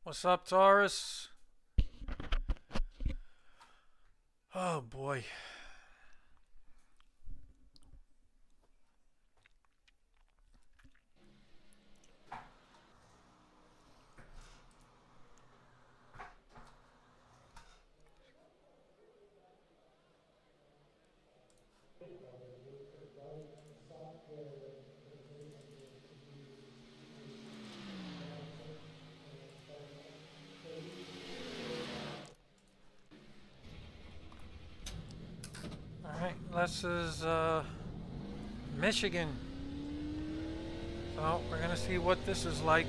What's up, Taurus? Oh boy. Alright, this is Michigan. So we're gonna see what this is like.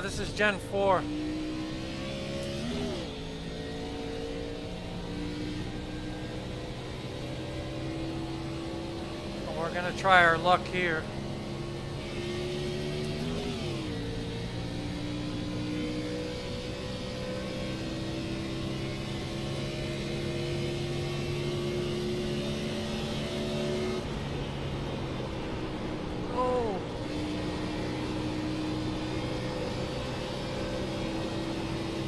This is Gen 4. We're gonna try our luck here. Oh.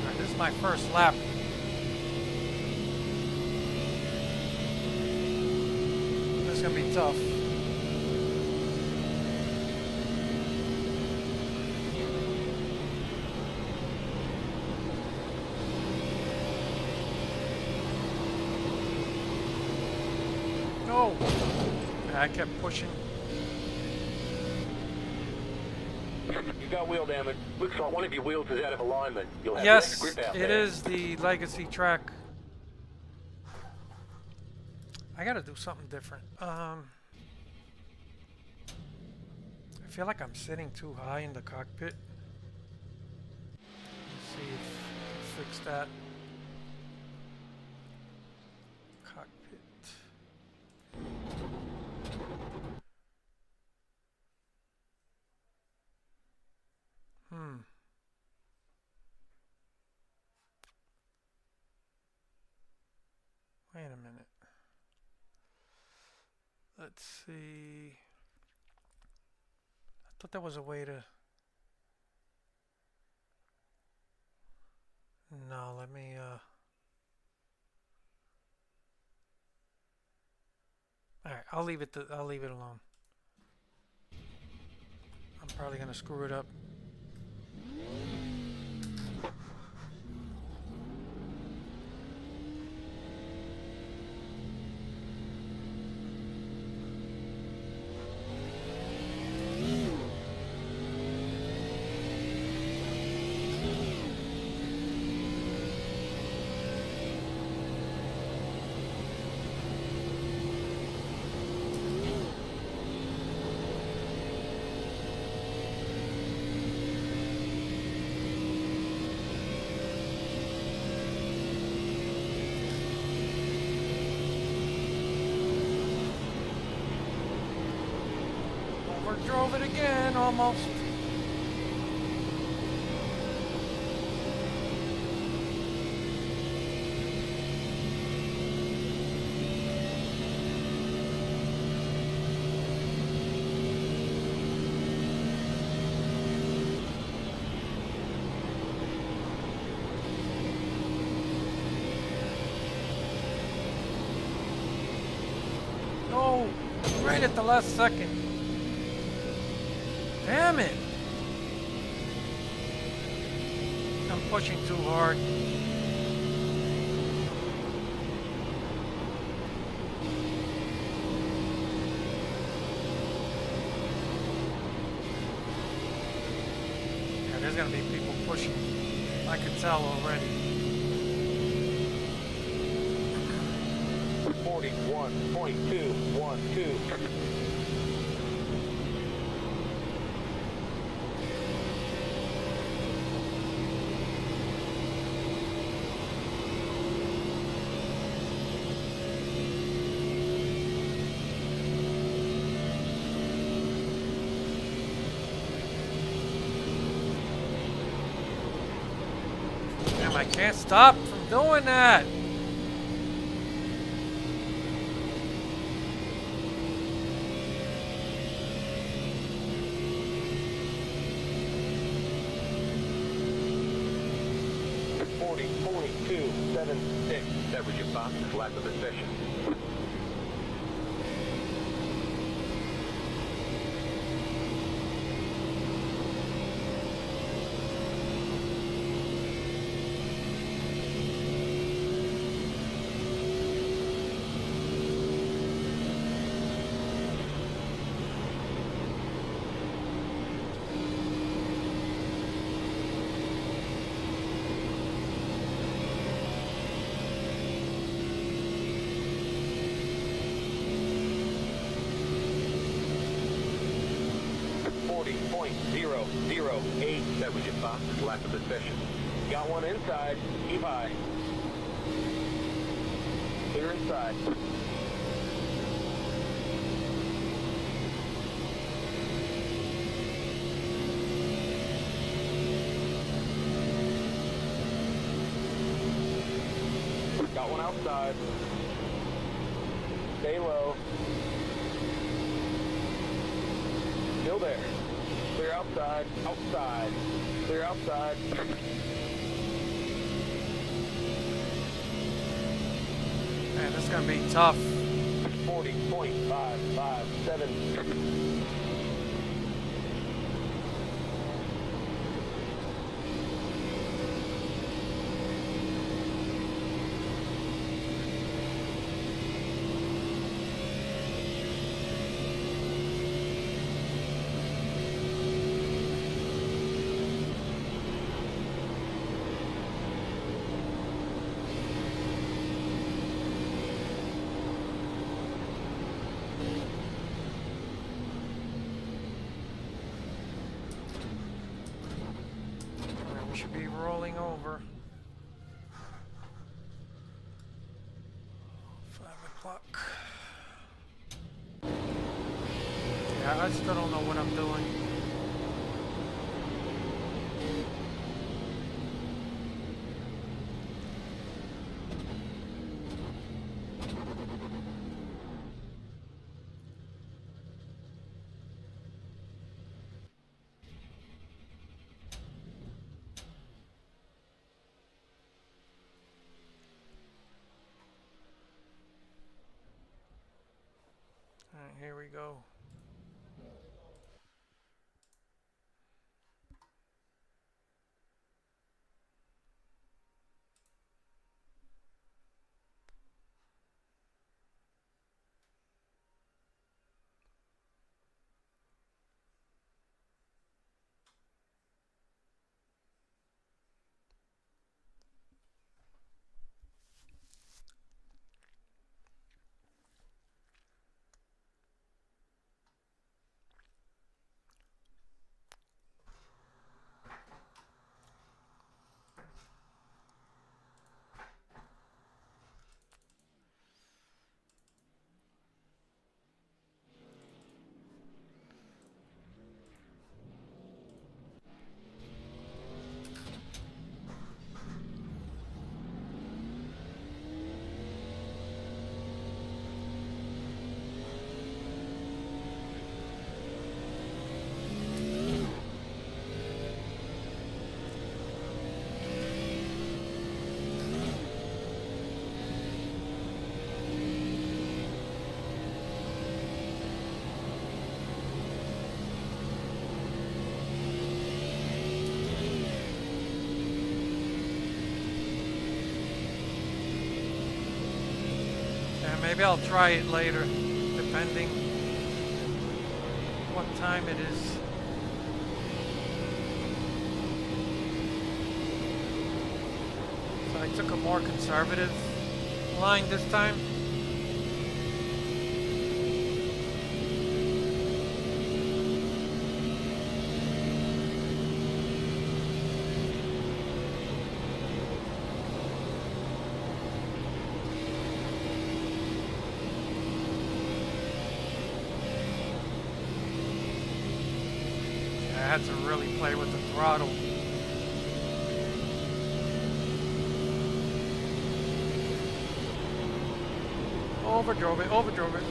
Alright, this is my first lap. This is gonna be tough. No! I kept pushing. You got wheel damage. Looks like one of your wheels is out of alignment. You'll have Yes, less grip out it there. is the legacy track. I gotta do something different. I feel like I'm sitting too high in the cockpit. Let's see if I fix that. Cockpit. Wait a minute. Let's see. I thought there was a way to... No, let me, Alright, I'll leave it alone. I'm probably gonna screw it up. Drove it again, almost. No, right at the last second. Damn it! I'm pushing too hard. Yeah, there's gonna be people pushing. I can tell already. 41.212. Damn, I can't stop from doing that. 40.276. That was your fastest lap of the session. .008. That was your fastest lap of the session. Got one inside. Keep high. Clear inside. Got one outside. Stay low. Still there. Clear outside, outside, clear outside. Man, this is gonna be tough. 40.557. We should be rolling over. 5 o'clock. Yeah, I still don't know what I'm doing. Alright, here we go. Maybe I'll try it later, depending what time it is. So I took a more conservative line this time. I had to really play with the throttle. Overdrove it, overdrove it.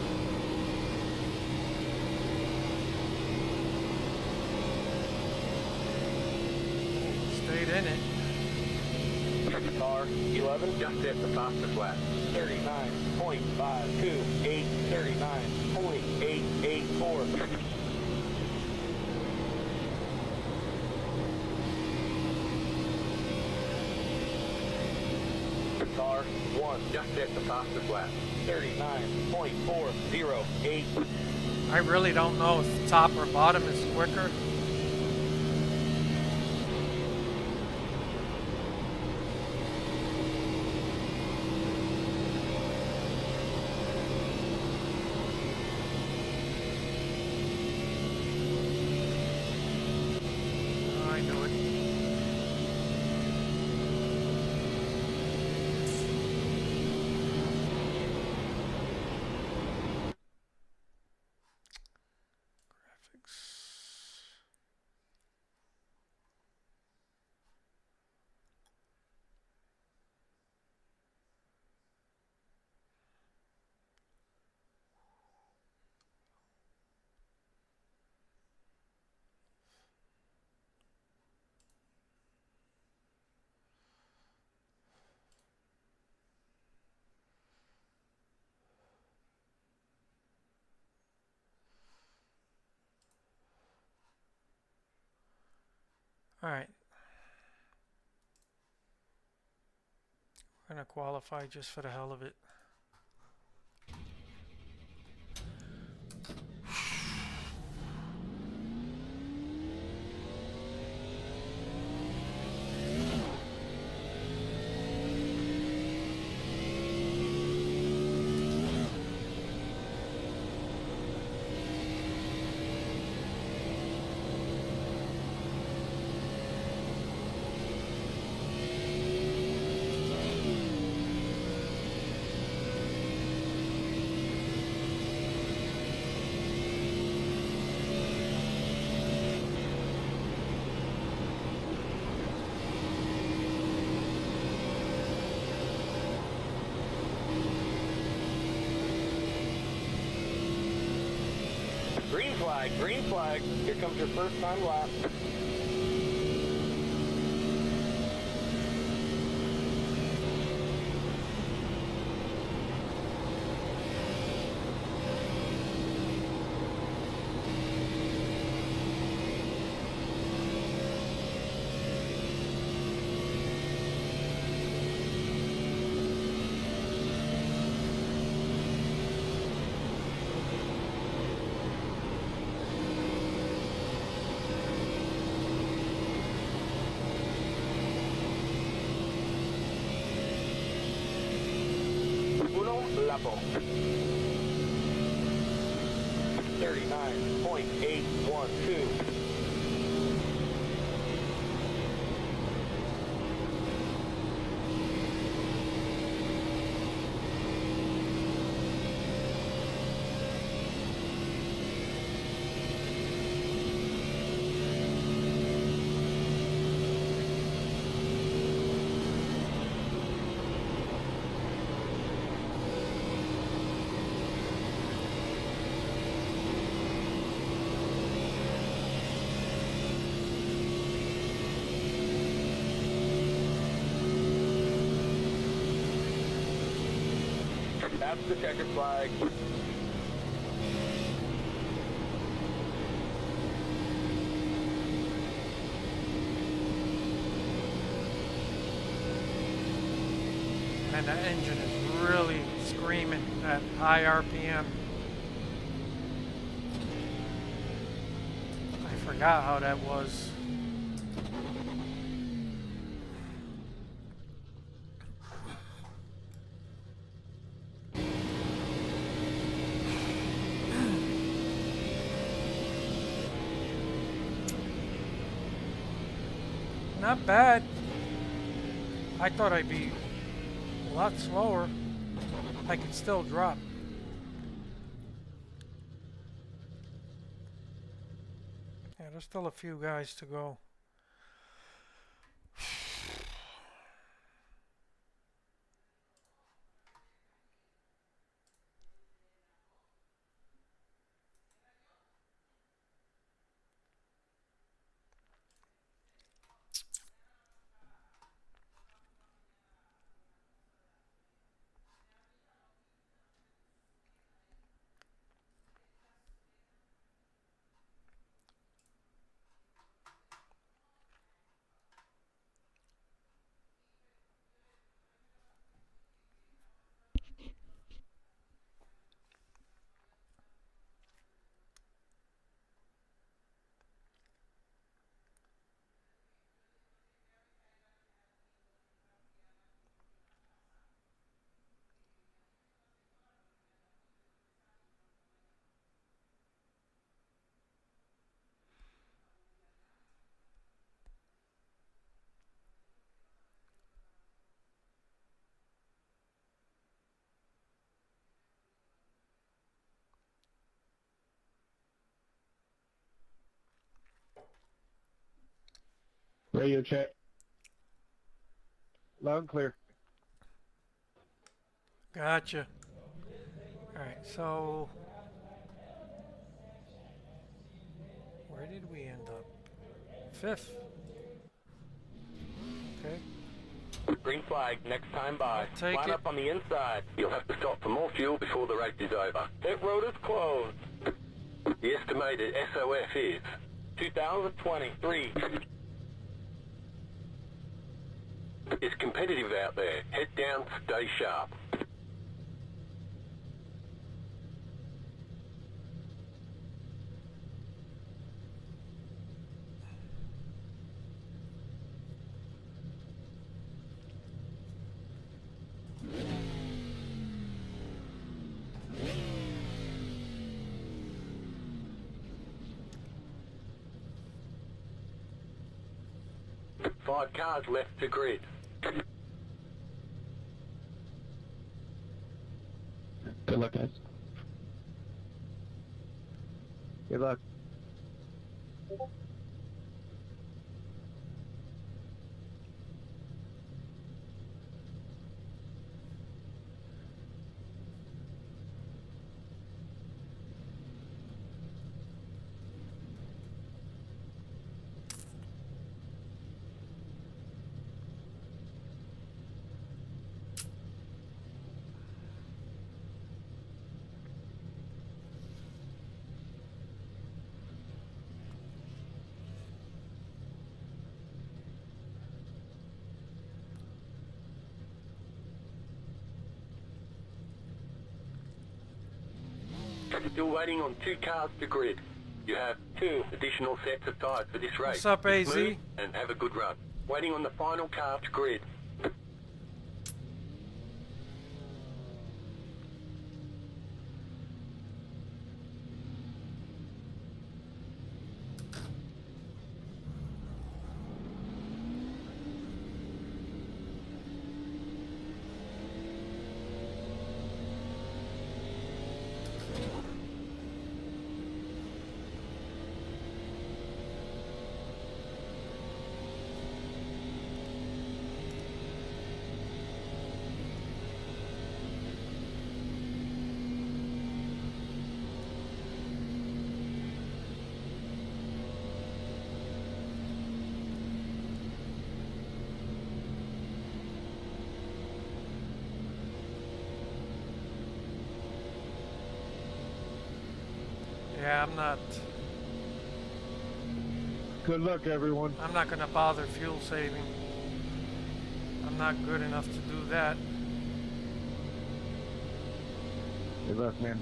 Stayed in it. Car 11 just hit the fastest lap. 39.528, 39.884. Car 1 just hit the fastest lap. 39.408. I really don't know if top or bottom is quicker. I knew it. All right. We're going to qualify just for the hell of it. Green flag, green flag. Here comes your first time lap. Lapo. 39.812. That's the checkered flag. And the engine is really screaming at high RPM. I forgot how that was. Not bad. I thought I'd be a lot slower. I could still drop. Yeah, there's still a few guys to go. Radio check. Loud and clear. Gotcha. Alright, so where did we end up? 5th. Okay. Green flag, next time by. Take Line it. up on the inside. You'll have to stop for more fuel before the race is over. Pit road is closed. The estimated SOF is 2023. It's competitive out there. Head down, stay sharp. Five cars left to grid. Good luck, guys. Good luck. Still waiting on 2 cars to grid. You have 2 additional sets of tyres for this race. What's up, Be AZ? smooth and have a good run. Waiting on the final car to grid. Yeah, Good luck, everyone. I'm not gonna bother fuel saving. I'm not good enough to do that. Good luck, man.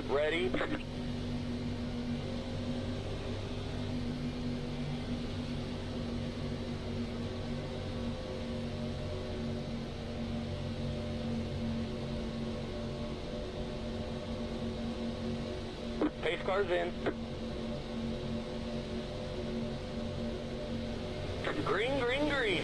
Ready? Pace cars in. Green, green, green.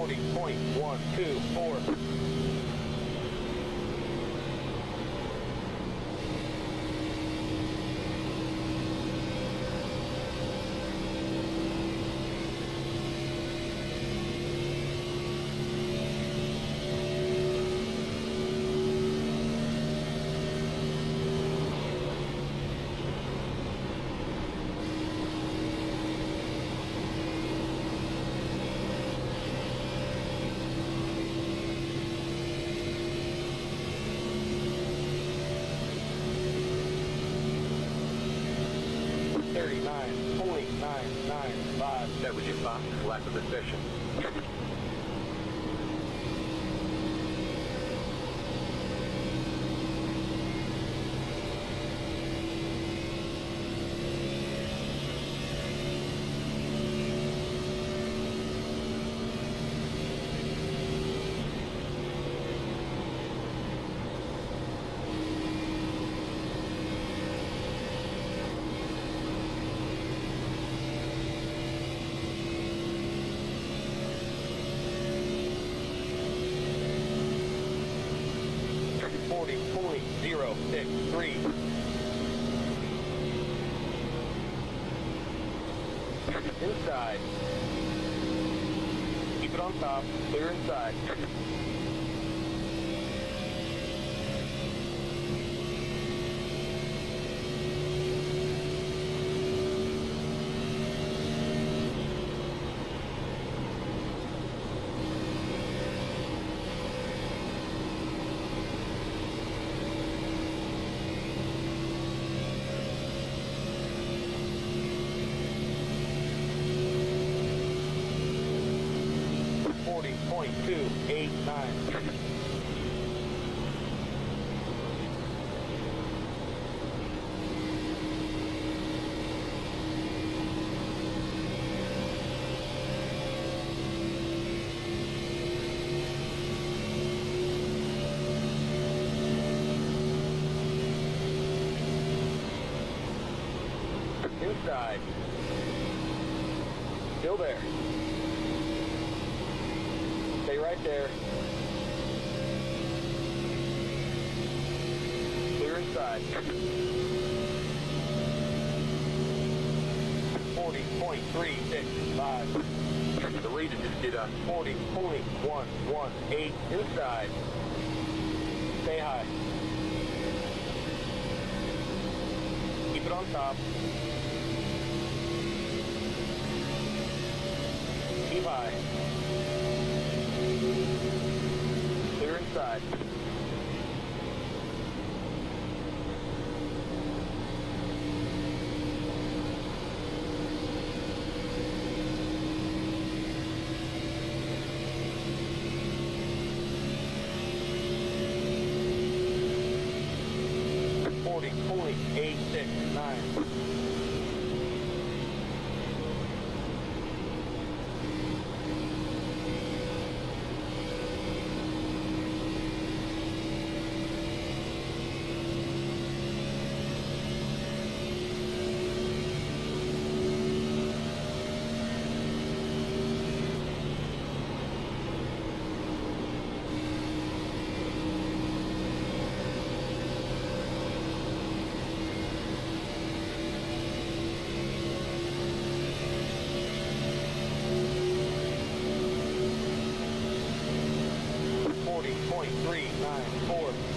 40.124. That was your fastest lap of the session. Inside. Keep it on top. Clear inside. Inside. Still there. Stay right there. Clear inside. 40.365. The leader just did a 40.118 inside. Stay high. Keep it on top. Keep high. Clear inside.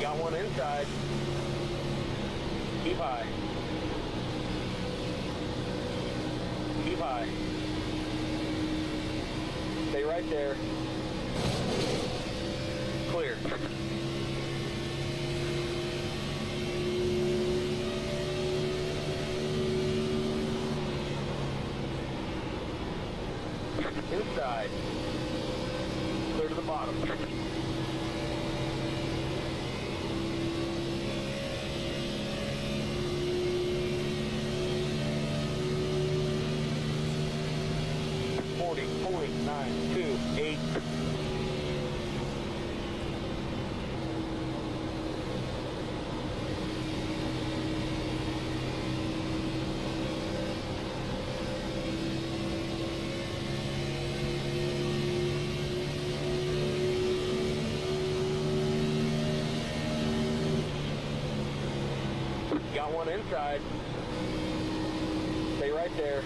Got one inside. Keep high. Keep high. Stay right there. Clear. Inside. Clear to the bottom. Got one inside. Stay right there.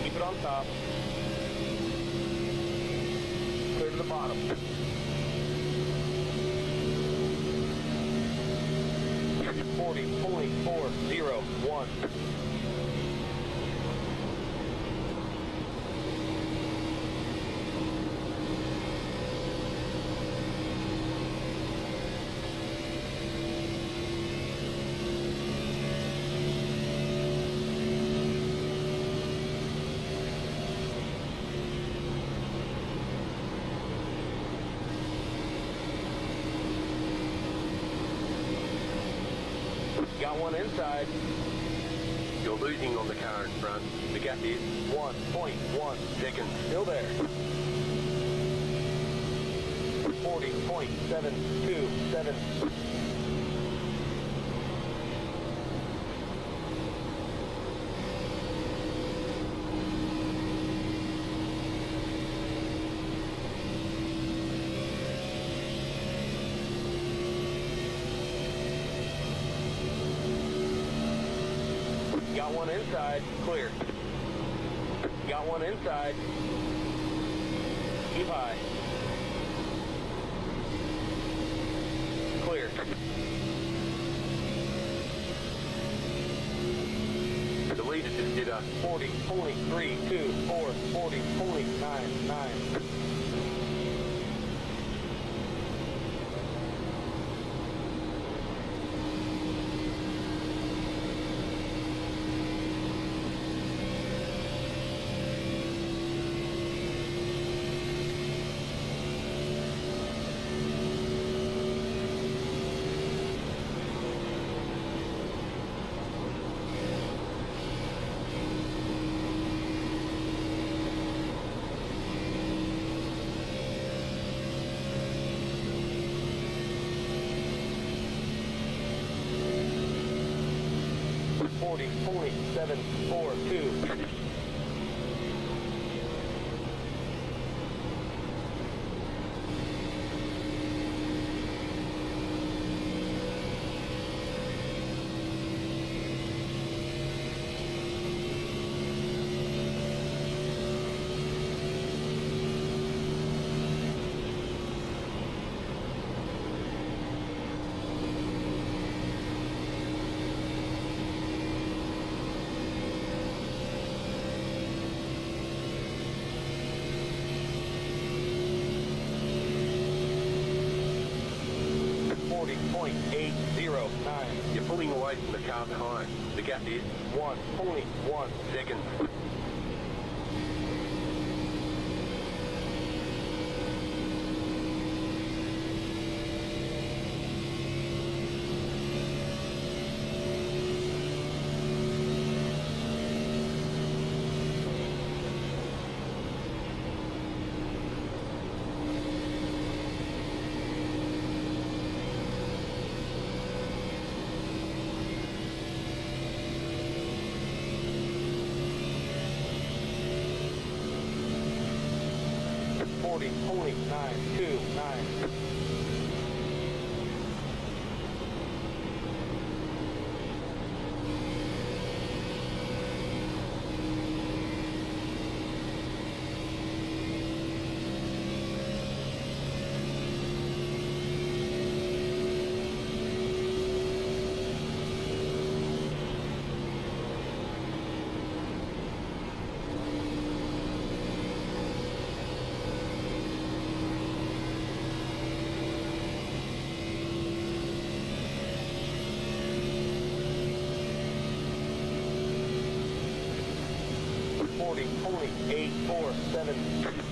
Keep it on top. Clear to the bottom. .401. Got one inside. You're losing on the car in front. The gap is 1.1 seconds. Still there. 40.727. Got one inside. Clear. Got one inside. Keep high. Clear. The leader just did a 40.324, 40.99. .742. .809. You're pulling away from the car behind. The gap is 1.1 seconds. .929. .847.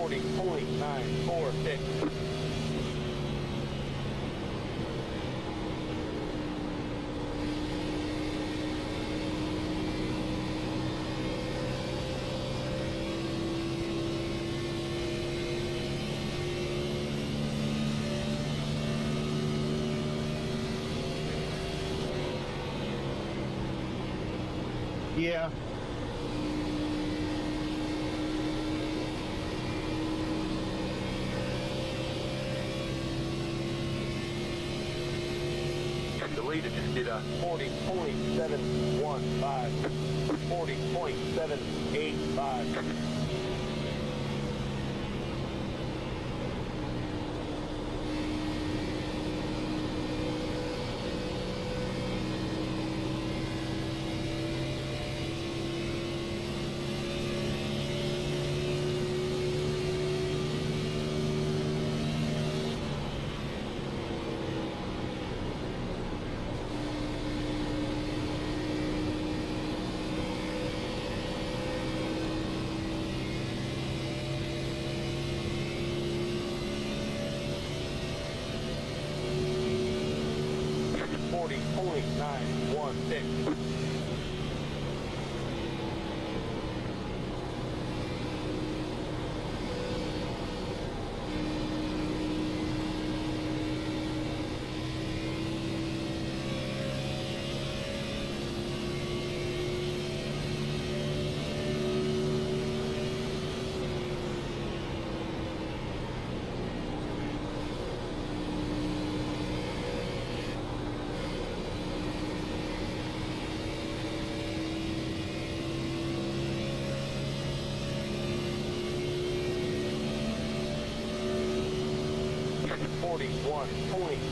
40.946. Yeah. The leader just did a 40.715. 40.785. .916.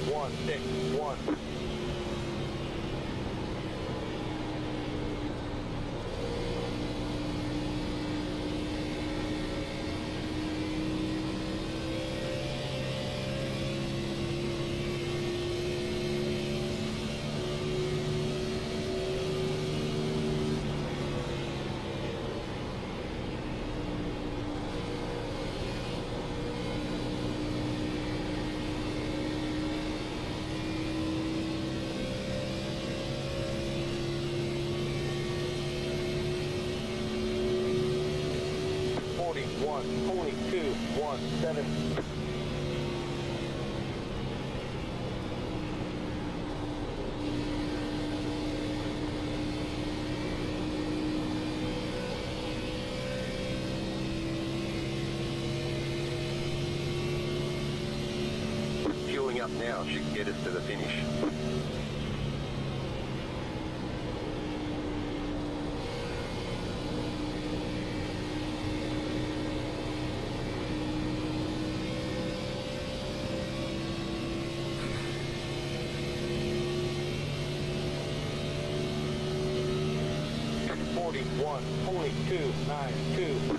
.161. .217. Fueling up now should get us to the finish. .292.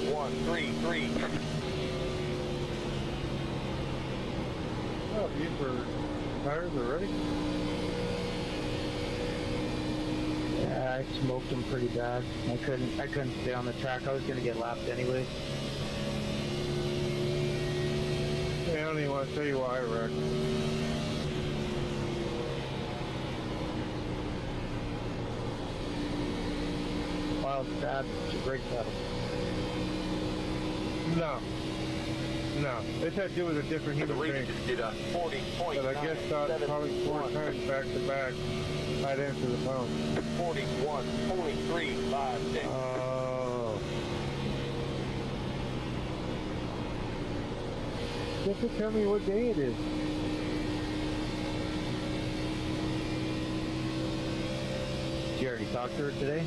.133. Oh, you for tires already? Yeah, I smoked them pretty bad. I couldn't stay on the track. I was gonna get lapped anyway. Hey, I don't even want to tell you why I wrecked. Wild stab, it's a brake pedal. No. No. This had to do with a different The human leader being. just did a 40.971. But I guess probably 4 times back to back. I'd answer the phone. 41.356. Oh. You have to tell me what day it is. you already talk to her today?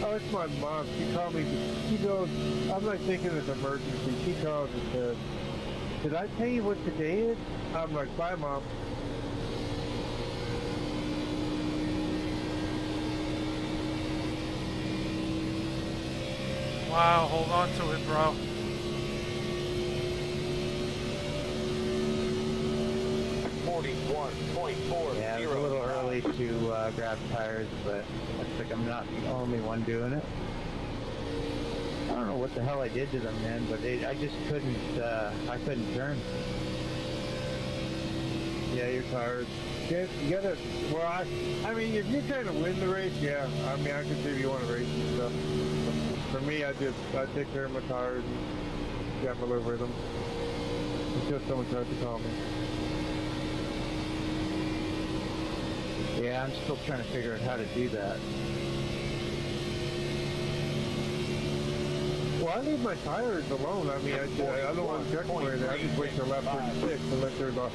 Oh, it's my mom. She called me. She goes, I'm like thinking it's emergency. She calls and says, did I tell you what today is? I'm like, bye, Mom. Wow, hold on to it, bro. Yeah, it's a little early to grab tires, but looks like I'm not the only one doing it. I don't know what the hell I did to them, man, but I just couldn't, I couldn't turn. Yeah, you're tired. You gotta, well, I mean, if you're trying to win the race, yeah. I mean, I can see if you want to race and stuff. For me, I take care of my tires and gamble over them. Until someone tries to call me. Yeah, I'm still trying to figure out how to do that. Well, I leave my tires alone. I mean, I don't want to check them or anything. I just wait till lap 36 unless there's a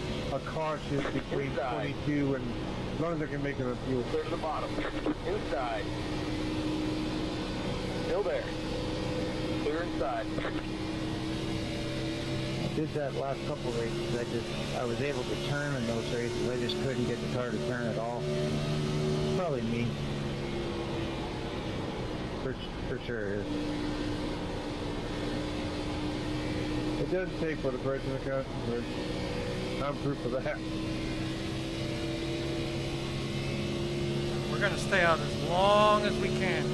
caution between 22 and as long as I can make it a fuel. Clear to the bottom. Inside. Still there. Clear inside. I did that last couple races. I was able to turn in those races. I just couldn't get the car to turn at all. Probably me. For sure it is. It doesn't take for the price of the customer. I'm proof of that. We're going to stay out as long as we can.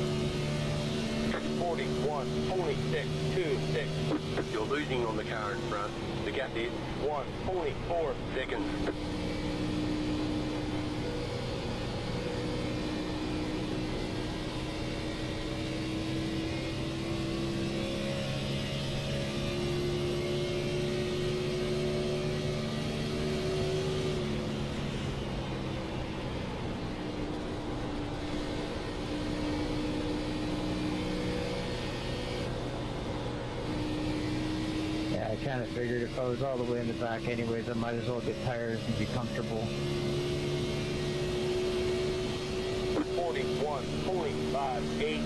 41, 46, 26. You're losing on the car in front. The gap is 1.4 seconds. I kind of figured if I was all the way in the back anyways, I might as well get tires and be comfortable. 41.58.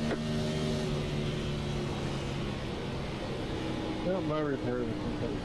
Well, my repair is complete.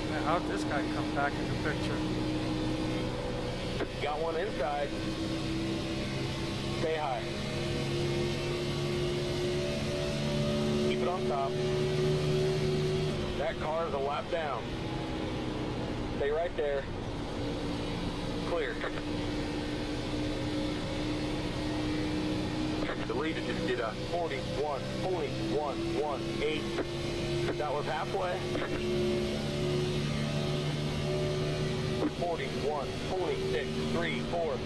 Man, how'd this guy come back in the picture? Got one inside. Stay high. Keep it on top. That car is a lap down. Stay right there. Clear. The leader just did a 41.118. That was halfway. 41.634.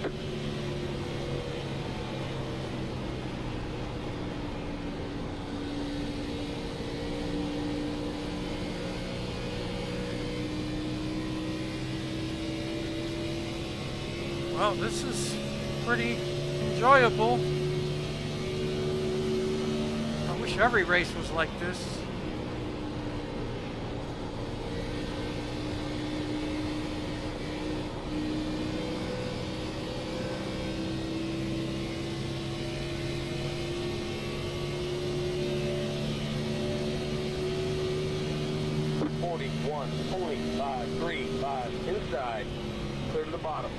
Well, this is pretty enjoyable. I wish every race was like this. .535 inside. Clear to the bottom.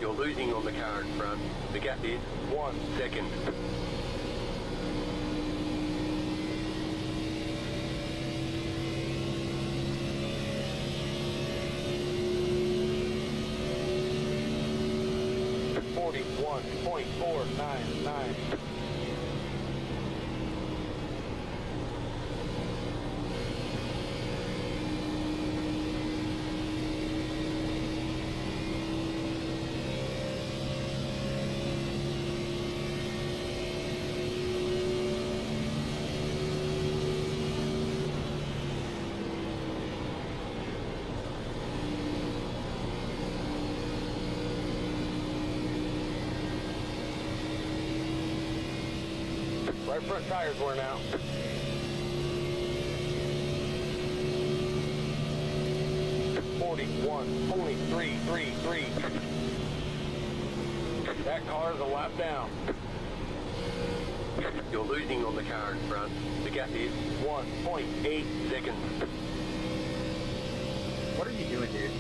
You're losing on the car in front. The gap is 1 second. .499. Right front tire's worn out. .41.333. That car is a lap down. You're losing on the car in front. The gap is 1.8 seconds. What are you doing, dude?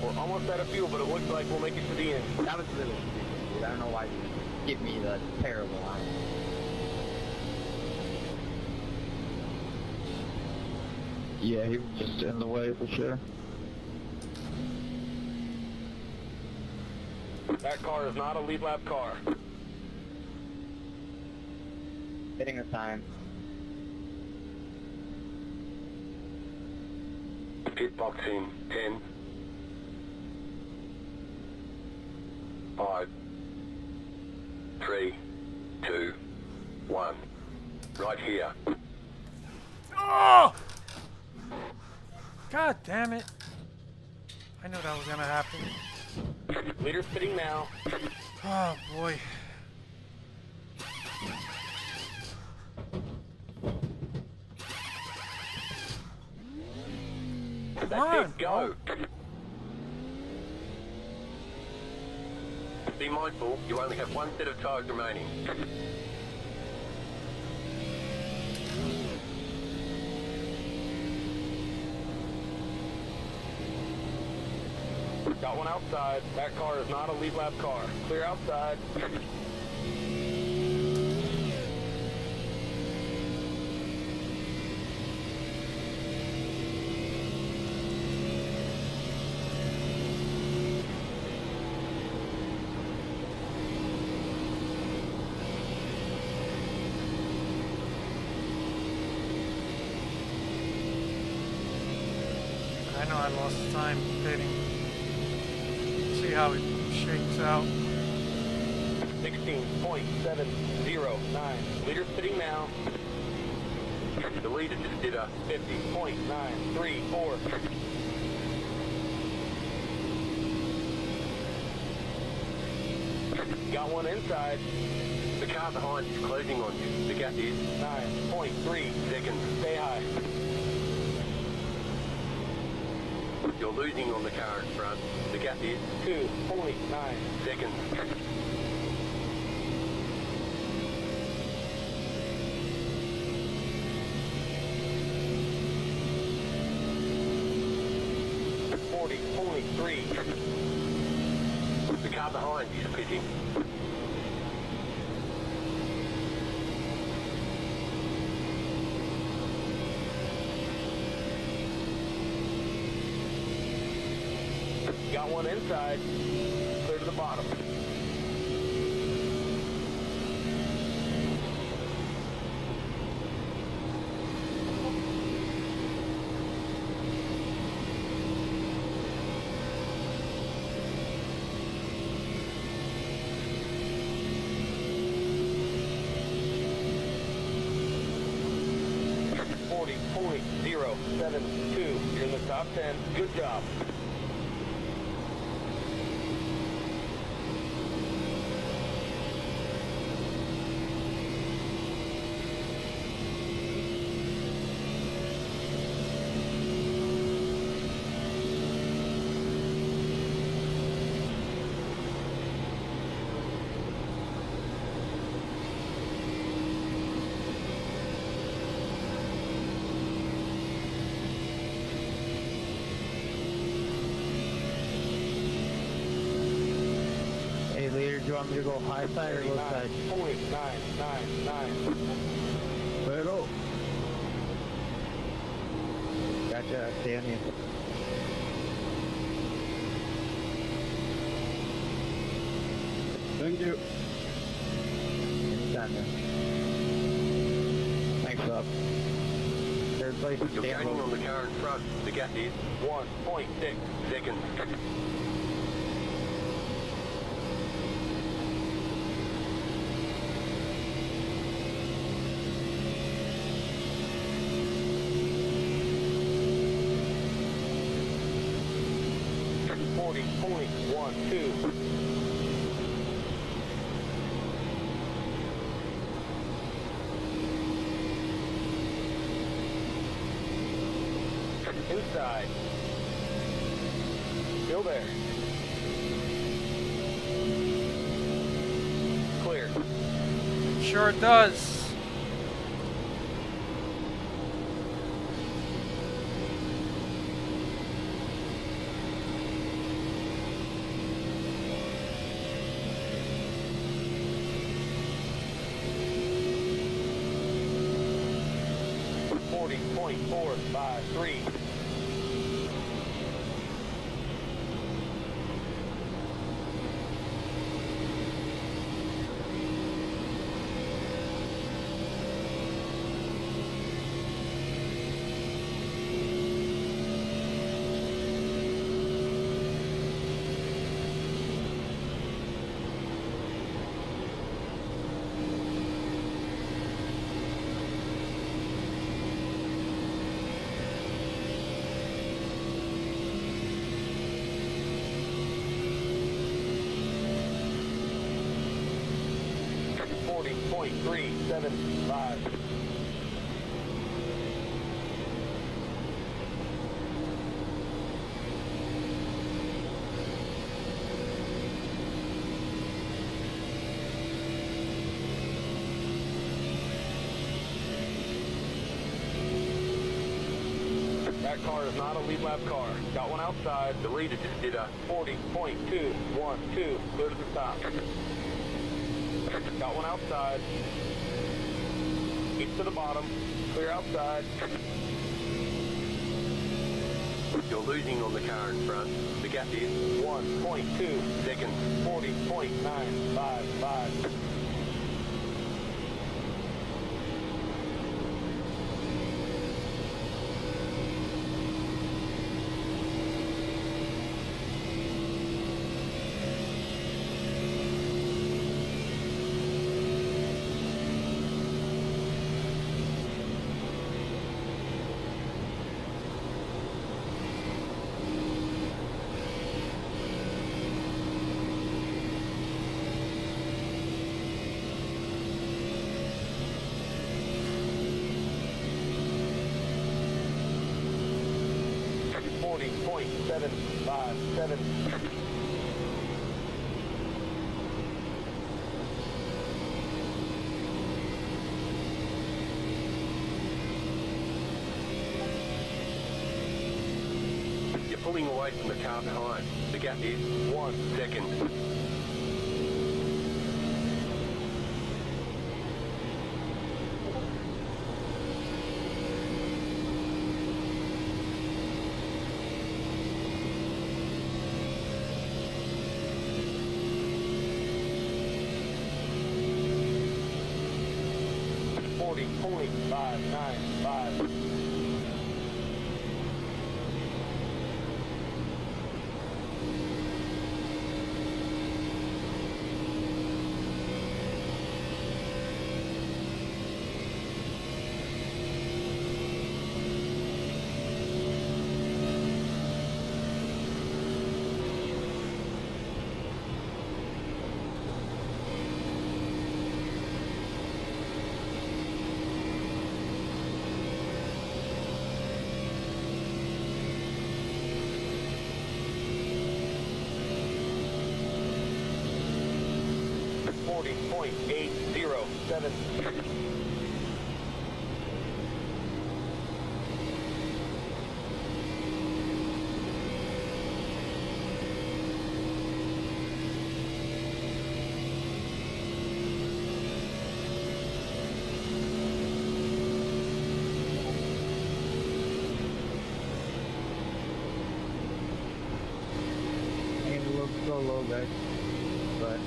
We're almost out of fuel, but it looks like we'll make it to the end. That was really stupid, dude. I don't know why you give me the terrible line. Yeah, he was just in the way for sure. That car is not a lead lap car. Hitting the sign. Pit box in 10, 5, 3, 2, 1. Right here. Oh! God damn it. I knew that was gonna happen. Leader's pitting now. Oh boy. Come on, Go. Be mindful, you only have one set of tires remaining. Got one outside. That car is not a lead lap car. Clear outside. I know I lost time pitting. See how it shakes out. 16.709. Leader's pitting now. The leader just did a 50.934. Got one inside. The car behind is closing on you. The gap is 9.3 seconds. Stay high. You're losing on the car in front. The gap is 2.9 seconds. .40.3. The car behind is pitting. Got one inside. Clear to the bottom. .072. You're in the top 10. Good job. do you want me to go high side or low side? 39.999. Pero. Gotcha, stay on you. Thank you. Anytime, man. Thanks, Bob. Third place is You're Dan gaining on Logan. the car in front. The gap is 1.6 seconds. Inside. Still there. Clear. Sure it does. .453. .375. That car is not a lead lap car. Got one outside. The leader just did a 40.212. Clear to the stop. Got one outside. East to the bottom. Clear outside. You're losing on the car in front. The gap is 1.2 seconds. 40.955. .757. You're pulling away from the car behind. The gap is 1 second. .595. .807. go low guys. But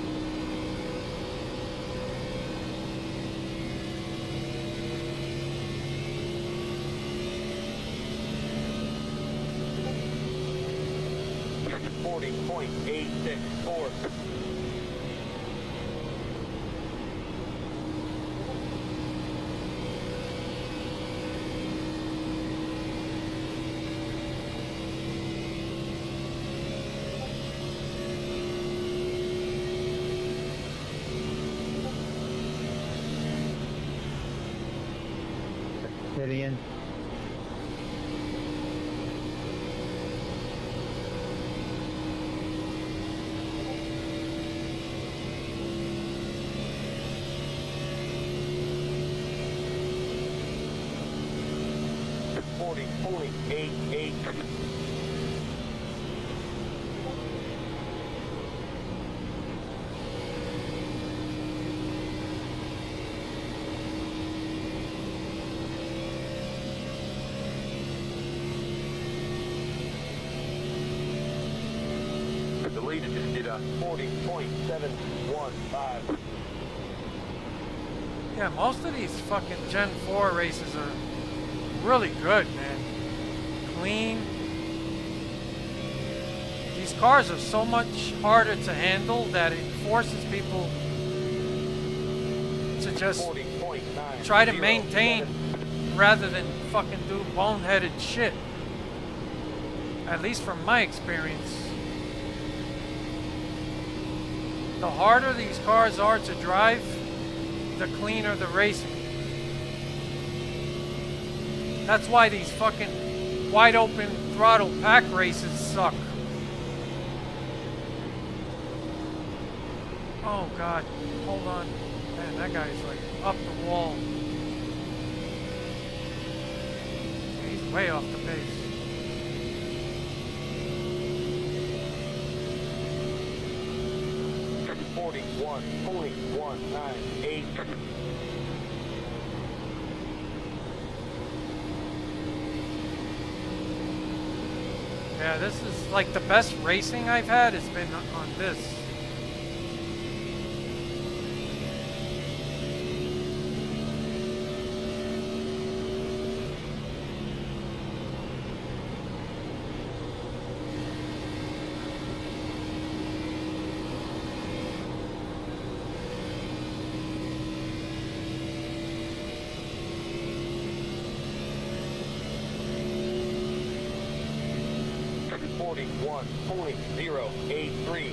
40.864. Gideon. The leader just did a 40.715. Yeah, most of these fucking Gen 4 races are really good, man. Clean. These cars are so much harder to handle that it forces people to just 40.9. try to maintain rather than fucking do boneheaded shit. At least from my experience. The harder these cars are to drive, the cleaner the racing. That's why these fucking wide open throttle pack races suck. Oh god, hold on. Man, that guy's like up the wall. He's way off the pace. .198. Yeah, this is like the best racing I've had has been on this. .083.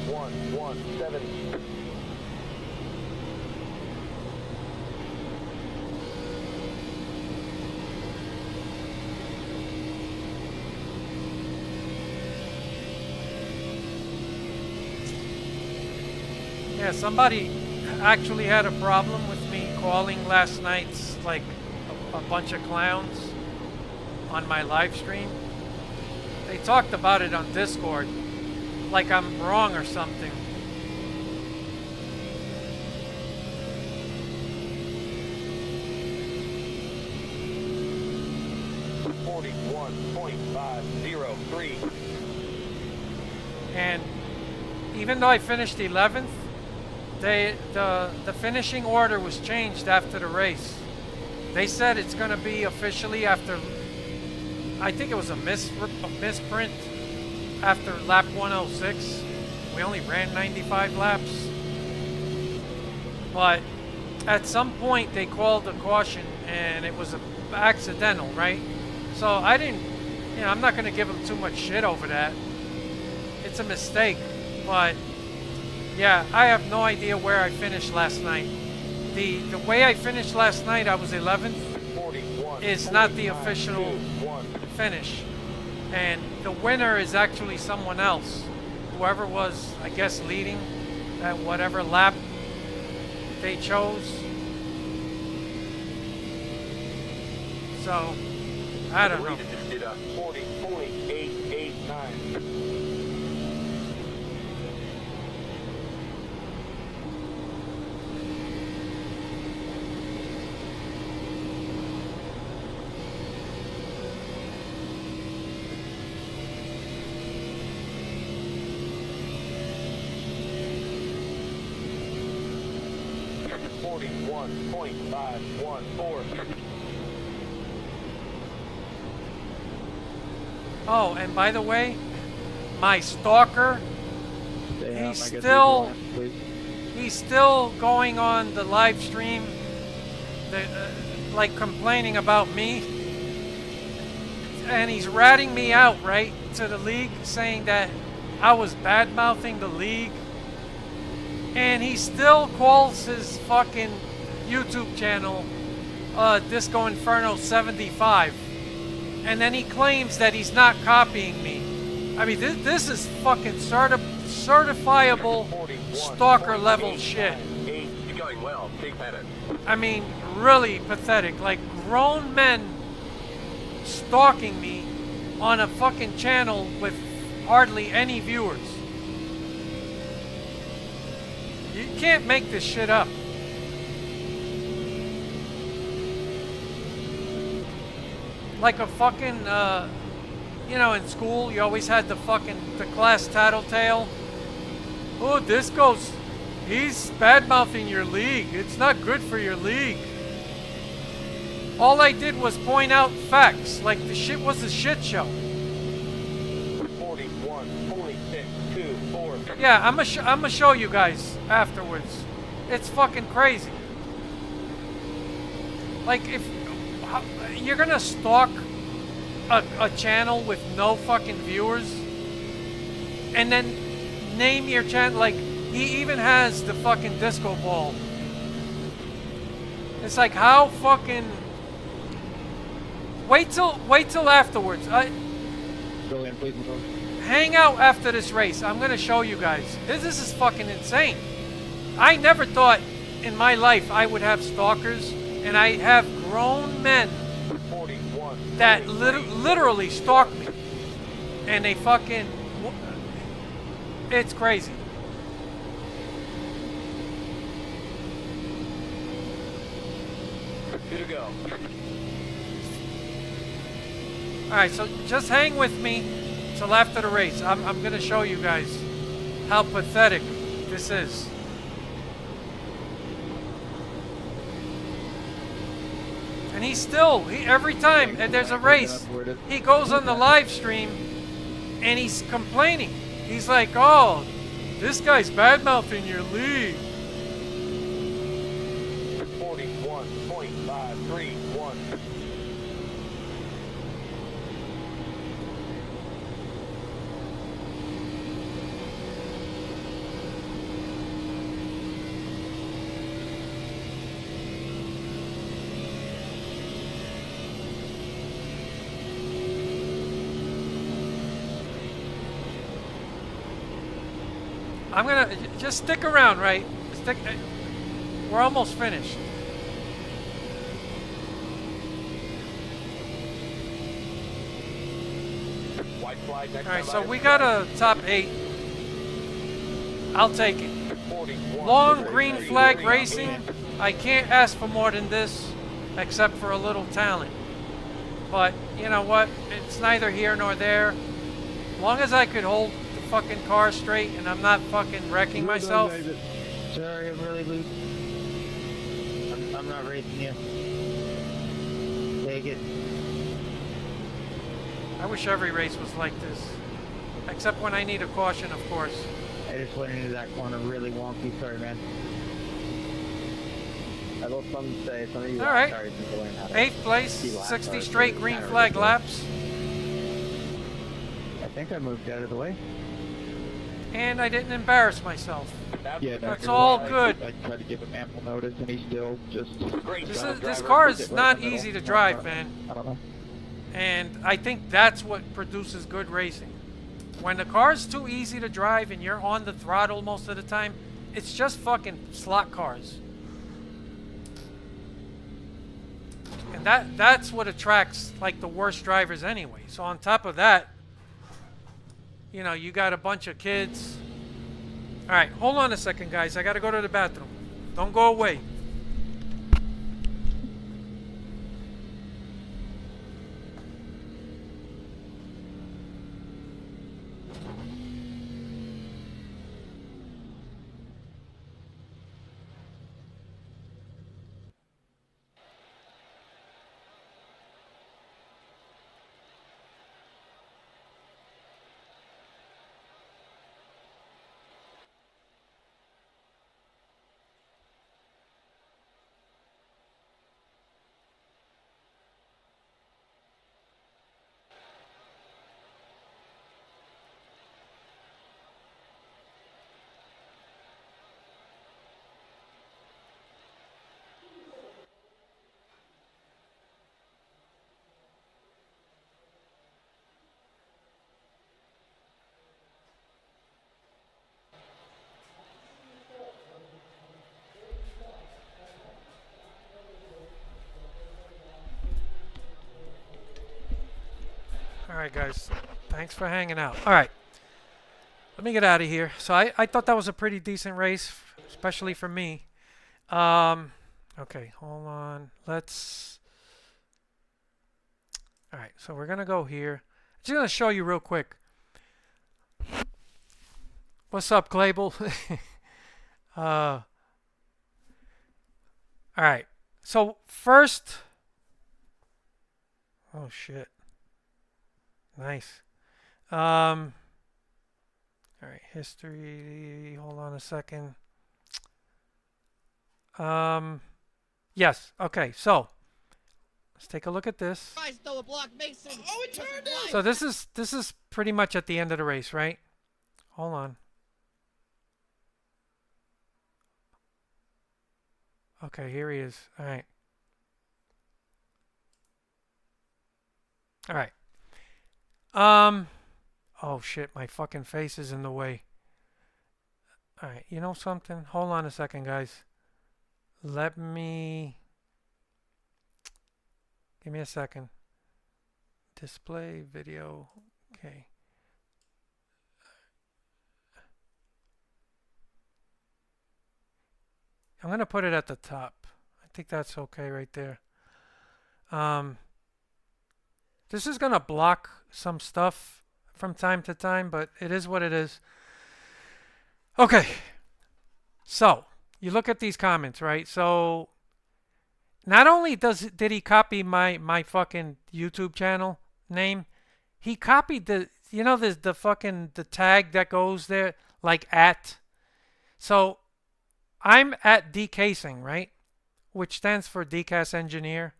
.117. Yeah, somebody actually had a problem with me calling last night's like a bunch of clowns on my live stream. They talked about it on Discord, like I'm wrong or something. .503. And even though I finished 11th, the finishing order was changed after the race. They said it's going to be officially after, I think it was a misprint after lap 106. We only ran 95 laps. But at some point they called a caution and it was accidental, right? So I didn't, I'm not going to give them too much shit over that. It's a mistake. But yeah, I have no idea where I finished last night. the way I finished last night, I was 11th, 41, is not the 49, official 1. finish. And the winner is actually someone else. Whoever was, I guess, leading at whatever lap they chose. So, I don't know. Leader just did a 40.889. .514. Oh, and by the way, my stalker, Stay He's out, I guess, still- please. he's still going on the live stream, like complaining about me. And he's ratting me out, right, to the league, saying that I was bad-mouthing the league. And he still calls his fucking YouTube channel Disco Inferno 75. And then he claims that he's not copying me. I mean, this is fucking certifiable stalker level shit. You're going well. Keep at it. I mean, really pathetic. Like, grown men stalking me on a fucking channel with hardly any viewers. You can't make this shit up. Like a fucking, you know, in school, you always had the class tattletale. Oh, Disco's, he's bad-mouthing your league. It's not good for your league. All I did was point out facts, like the shit was a shit show. 41.624. Yeah, I'm gonna show you guys afterwards. It's fucking crazy. Like, if you're gonna stalk a channel with no fucking viewers, and then name your channel, like, he even has the fucking disco ball. It's like, how fucking... Wait till afterwards. Go in, please. Go. Hang out after this race. I'm gonna show you guys. This is fucking insane. I never thought in my life I would have stalkers, and I have grown men 41. that literally stalk me, and they fucking... It's crazy. Two to go. Alright, so just hang with me till after the race. I'm gonna show you guys how pathetic this is. And he's still, every time and there's a race, he goes on the live stream and he's complaining. He's like, oh, this guy's bad-mouthing your league. 41.531. I'm gonna just stick around, right? We're almost finished. White flag next All right, time so out. we got a top 8. I'll take it. 41. Long green flag racing. I can't ask for more than this, except for a little talent. But you know what? It's neither here nor there. Long as I could hold the fucking car straight and I'm not fucking wrecking myself. Sorry, I'm really loose. I'm not racing you. Take it. I wish every race was like this. Except when I need a caution, of course. I just went into that corner really wonky. Sorry, man. I will say some of you All right. cars need to learn how to 8th place, see lap 60 cars. straight It's green kinda flag ridiculous. laps. I think I moved out of the way. And I didn't embarrass myself. Yeah, no, That's you're all right. good. I tried to give him ample notice, and he still just. This car is not easy to drive, man. I don't know. And I think that's what produces good racing. When the car's too easy to drive and you're on the throttle most of the time, it's just fucking slot cars. And that's what attracts like the worst drivers anyway. So on top of that, you know, you got a bunch of kids. All right, hold on a second, guys. I got to go to the bathroom. Don't go away. All right, guys. Thanks for hanging out. All right. Let me get out of here. So I thought that was a pretty decent race, especially for me. Okay, hold on. Let's... All right, so we're going to go here. I'm just going to show you real quick. What's up, Clable? All right. So first... Oh, shit. Nice. All right, history. Hold on a second. Yes. Okay. So let's take a look at this. So this is pretty much at the end of the race, right? Hold on. Okay, here he is. All right. All right. Oh shit, my fucking face is in the way. Alright, you know something? Hold on a second, guys. Let me... Give me a second. Display, video, okay. I'm gonna put it at the top. I think that's okay right there. This is gonna block some stuff from time to time, but it is what it is. Okay. So, you look at these comments, right? So, not only did he copy my fucking YouTube channel name, he copied the, you know, the fucking, the tag that goes there, like at. So, I'm at DCasing, right? Which stands for Decas Engineer.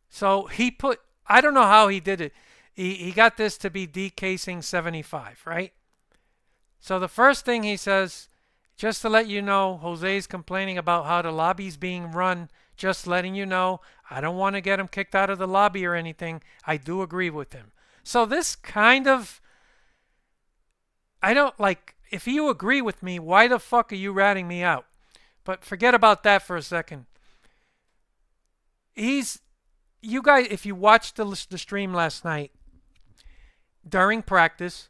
So he put, I don't know how he did it. He got this to be Decasing 75, right? So the first thing he says, just to let you know, Jose's complaining about how the lobby's being run. Just letting you know, I don't want to get him kicked out of the lobby or anything. I do agree with him. So this kind of, I don't like, if you agree with me, why the fuck are you ratting me out? But forget about that for a second. You guys, if you watched the stream last night, during practice,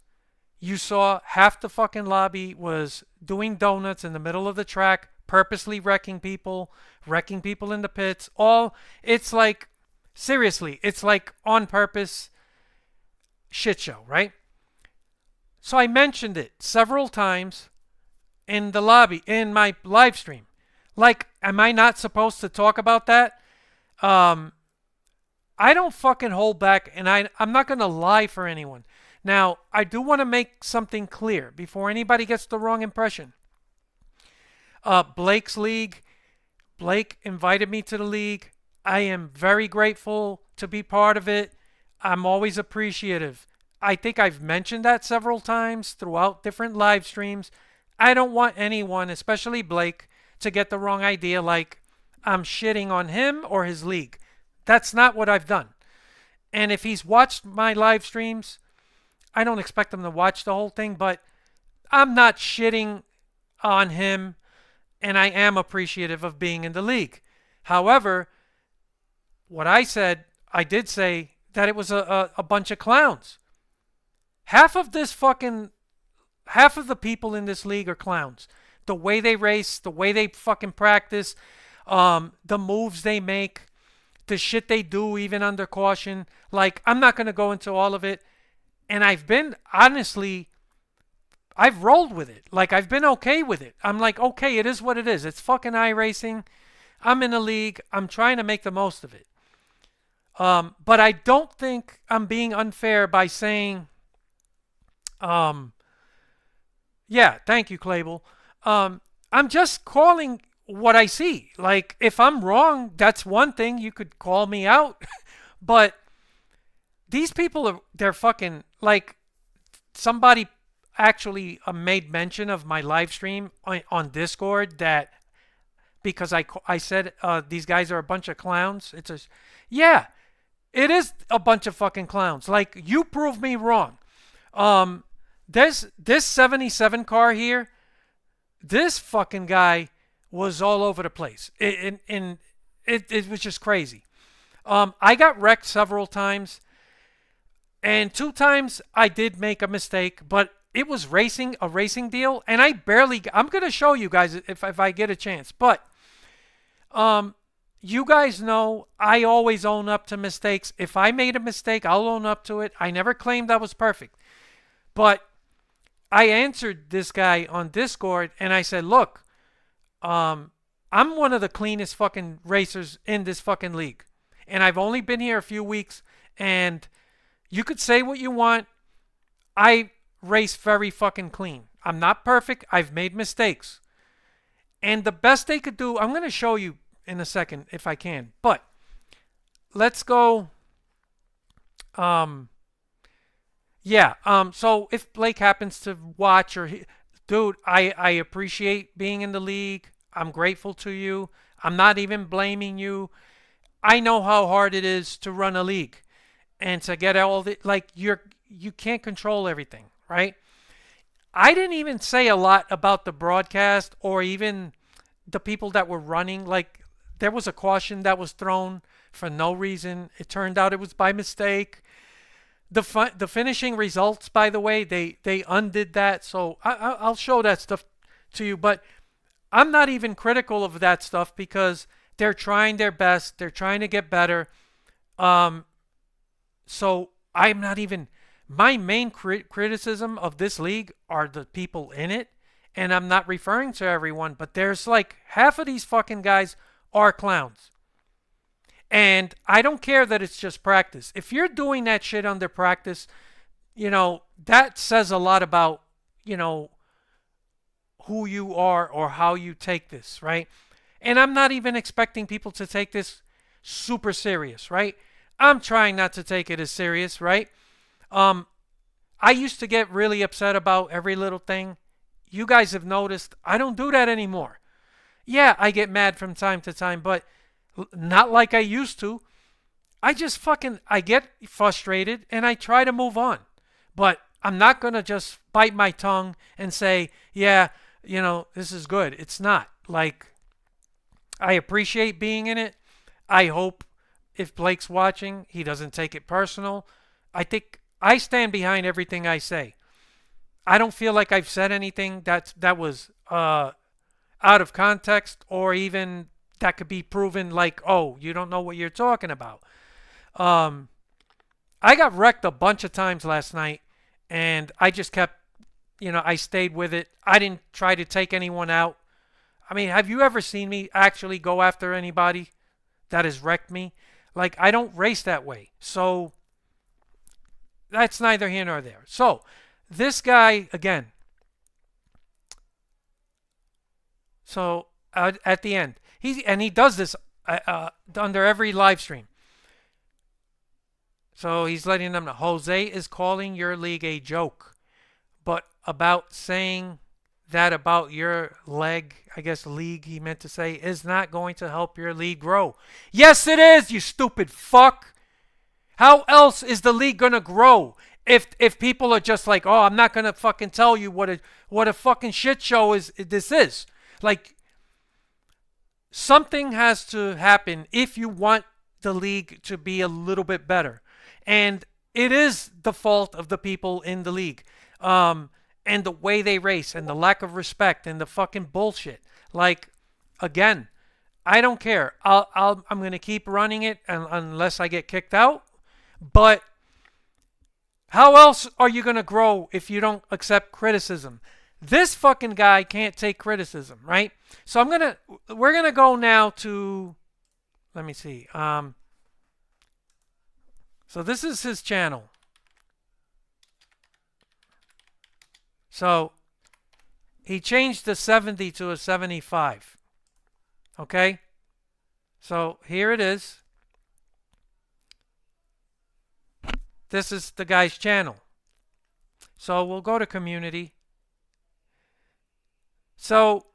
you saw half the fucking lobby was doing donuts in the middle of the track, purposely wrecking people in the pits. It's like, seriously, it's like on purpose shit show, right? So I mentioned it several times in the lobby, in my live stream. Like, am I not supposed to talk about that? I don't fucking hold back, and I'm not going to lie for anyone. Now, I do want to make something clear before anybody gets the wrong impression. Blake's league. Blake invited me to the league. I am very grateful to be part of it. I'm always appreciative. I think I've mentioned that several times throughout different live streams. I don't want anyone, especially Blake, to get the wrong idea like I'm shitting on him or his league. That's not what I've done. And if he's watched my live streams, I don't expect him to watch the whole thing, but I'm not shitting on him, and I am appreciative of being in the league. However, what I did say that it was a bunch of clowns. Half of the people in this league are clowns. The way they race, the way they fucking practice, the moves they make, the shit they do even under caution. Like, I'm not going to go into all of it. And I've rolled with it. Like, I've been okay with it. I'm like, okay, it is what it is. It's fucking iRacing. I'm in a league. I'm trying to make the most of it. But I don't think I'm being unfair by saying, yeah, thank you, Clable. I'm just calling what I see. Like, if I'm wrong, that's one thing. You could call me out. But these people they're fucking, like, somebody actually made mention of my live stream on Discord that because I said these guys are a bunch of clowns. Yeah, it is a bunch of fucking clowns. Like, you prove me wrong. This 77 car here, this fucking guy was all over the place. It was just crazy. I got wrecked several times, and 2 times I did make a mistake, but it was a racing deal, and I'm going to show you guys if I get a chance, but you guys know I always own up to mistakes. If I made a mistake, I'll own up to it. I never claimed I was perfect. But I answered this guy on Discord, and I said, look, I'm one of the cleanest fucking racers in this fucking league. And I've only been here a few weeks, and you could say what you want. I race very fucking clean. I'm not perfect. I've made mistakes. And the best they could do, I'm going to show you in a second if I can. But let's go. So if Blake happens to watch dude, I appreciate being in the league. I'm grateful to you. I'm not even blaming you. I know how hard it is to run a league and to get all the, like, you can't control everything, right? I didn't even say a lot about the broadcast or even the people that were running. Like, there was a caution that was thrown for no reason. It turned out it was by mistake. The finishing results, by the way, they undid that. So I'll show that stuff to you. But I'm not even critical of that stuff because they're trying their best. They're trying to get better. So I'm not even... My main criticism of this league are the people in it. And I'm not referring to everyone. But there's like half of these fucking guys are clowns. And I don't care that it's just practice. If you're doing that shit under practice, that says a lot about, who you are or how you take this, right? And I'm not even expecting people to take this super serious, right? I'm trying not to take it as serious, right? I used to get really upset about every little thing. You guys have noticed I don't do that anymore. Yeah, I get mad from time to time, but not like I used to. I get frustrated and I try to move on. But I'm not going to just bite my tongue and say, yeah, this is good. It's not. Like, I appreciate being in it. I hope if Blake's watching, he doesn't take it personal. I think I stand behind everything I say. I don't feel like I've said anything that was out of context or even that could be proven like, oh, you don't know what you're talking about. I got wrecked a bunch of times last night, and I just kept, I stayed with it. I didn't try to take anyone out. I mean, have you ever seen me actually go after anybody that has wrecked me? Like, I don't race that way. So that's neither here nor there. So this guy, again, so at the end, he does this under every live stream. So he's letting them know Jose is calling your league a joke. But about saying that about your leg, I guess league he meant to say, is not going to help your league grow. Yes, it is, you stupid fuck. How else is the league gonna grow if people are just like, oh, I'm not gonna fucking tell you what a fucking shit show is this is. Like, something has to happen if you want the league to be a little bit better. And it is the fault of the people in the league. And the way they race and the lack of respect and the fucking bullshit. Like, again, I don't care. I'm going to keep running it unless I get kicked out. But how else are you going to grow if you don't accept criticism? This fucking guy can't take criticism, right? So we're going to go now to, let me see. So this is his channel. So he changed the 70 to a 75. Okay? So here it is. This is the guy's channel. So we'll go to community. So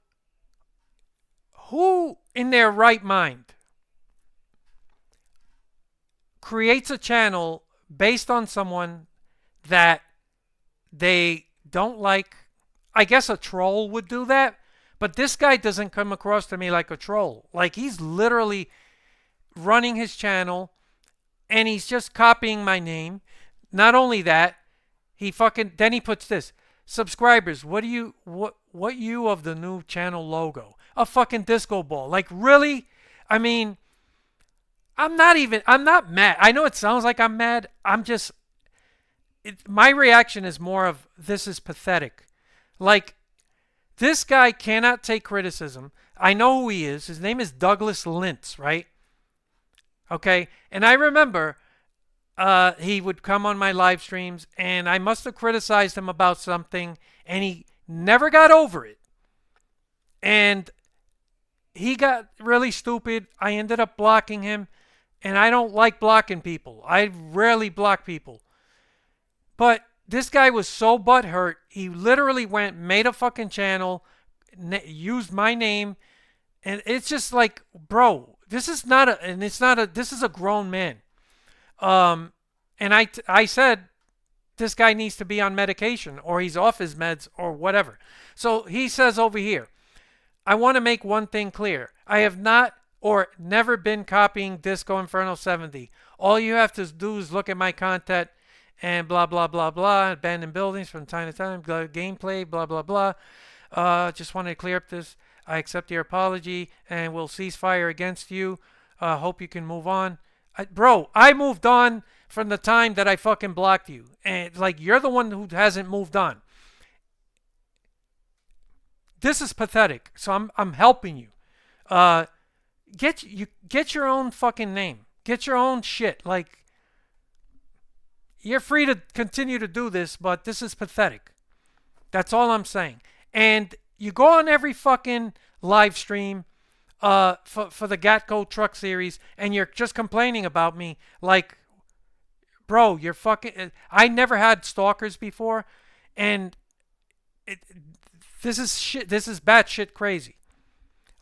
who in their right mind creates a channel based on someone that they don't like? I guess a troll would do that, but this guy doesn't come across to me like a troll. Like, he's literally running his channel and he's just copying my name. Not only that, then he puts this: subscribers, what you of the new channel logo? A fucking disco ball. Like, really? I mean, I'm not mad. I know it sounds like I'm mad. My reaction is more of, this is pathetic. Like, this guy cannot take criticism. I know who he is. His name is Douglas Lintz, right? Okay, and I remember he would come on my live streams, and I must have criticized him about something, and he never got over it. And he got really stupid. I ended up blocking him, and I don't like blocking people. I rarely block people. But this guy was so butthurt, he literally made a fucking channel, used my name, and it's just like, bro, this is a grown man. And I said, this guy needs to be on medication, or he's off his meds, or whatever. So he says over here, I want to make one thing clear. I have not or never been copying Disco Inferno 70. All you have to do is look at my content and blah, blah, blah, blah. Abandoned buildings from time to time. Gameplay, blah, blah, blah. Just wanted to clear up this. I accept your apology and will cease fire against you. Hope you can move on. Bro, I moved on from the time that I fucking blocked you. And, like, you're the one who hasn't moved on. This is pathetic. So I'm helping you. Get your own fucking name. Get your own shit. Like, you're free to continue to do this, but this is pathetic. That's all I'm saying. And you go on every fucking live stream for the Gatco Truck Series, and you're just complaining about me. Like, bro, you're fucking... I never had stalkers before, and this is shit. This is batshit crazy.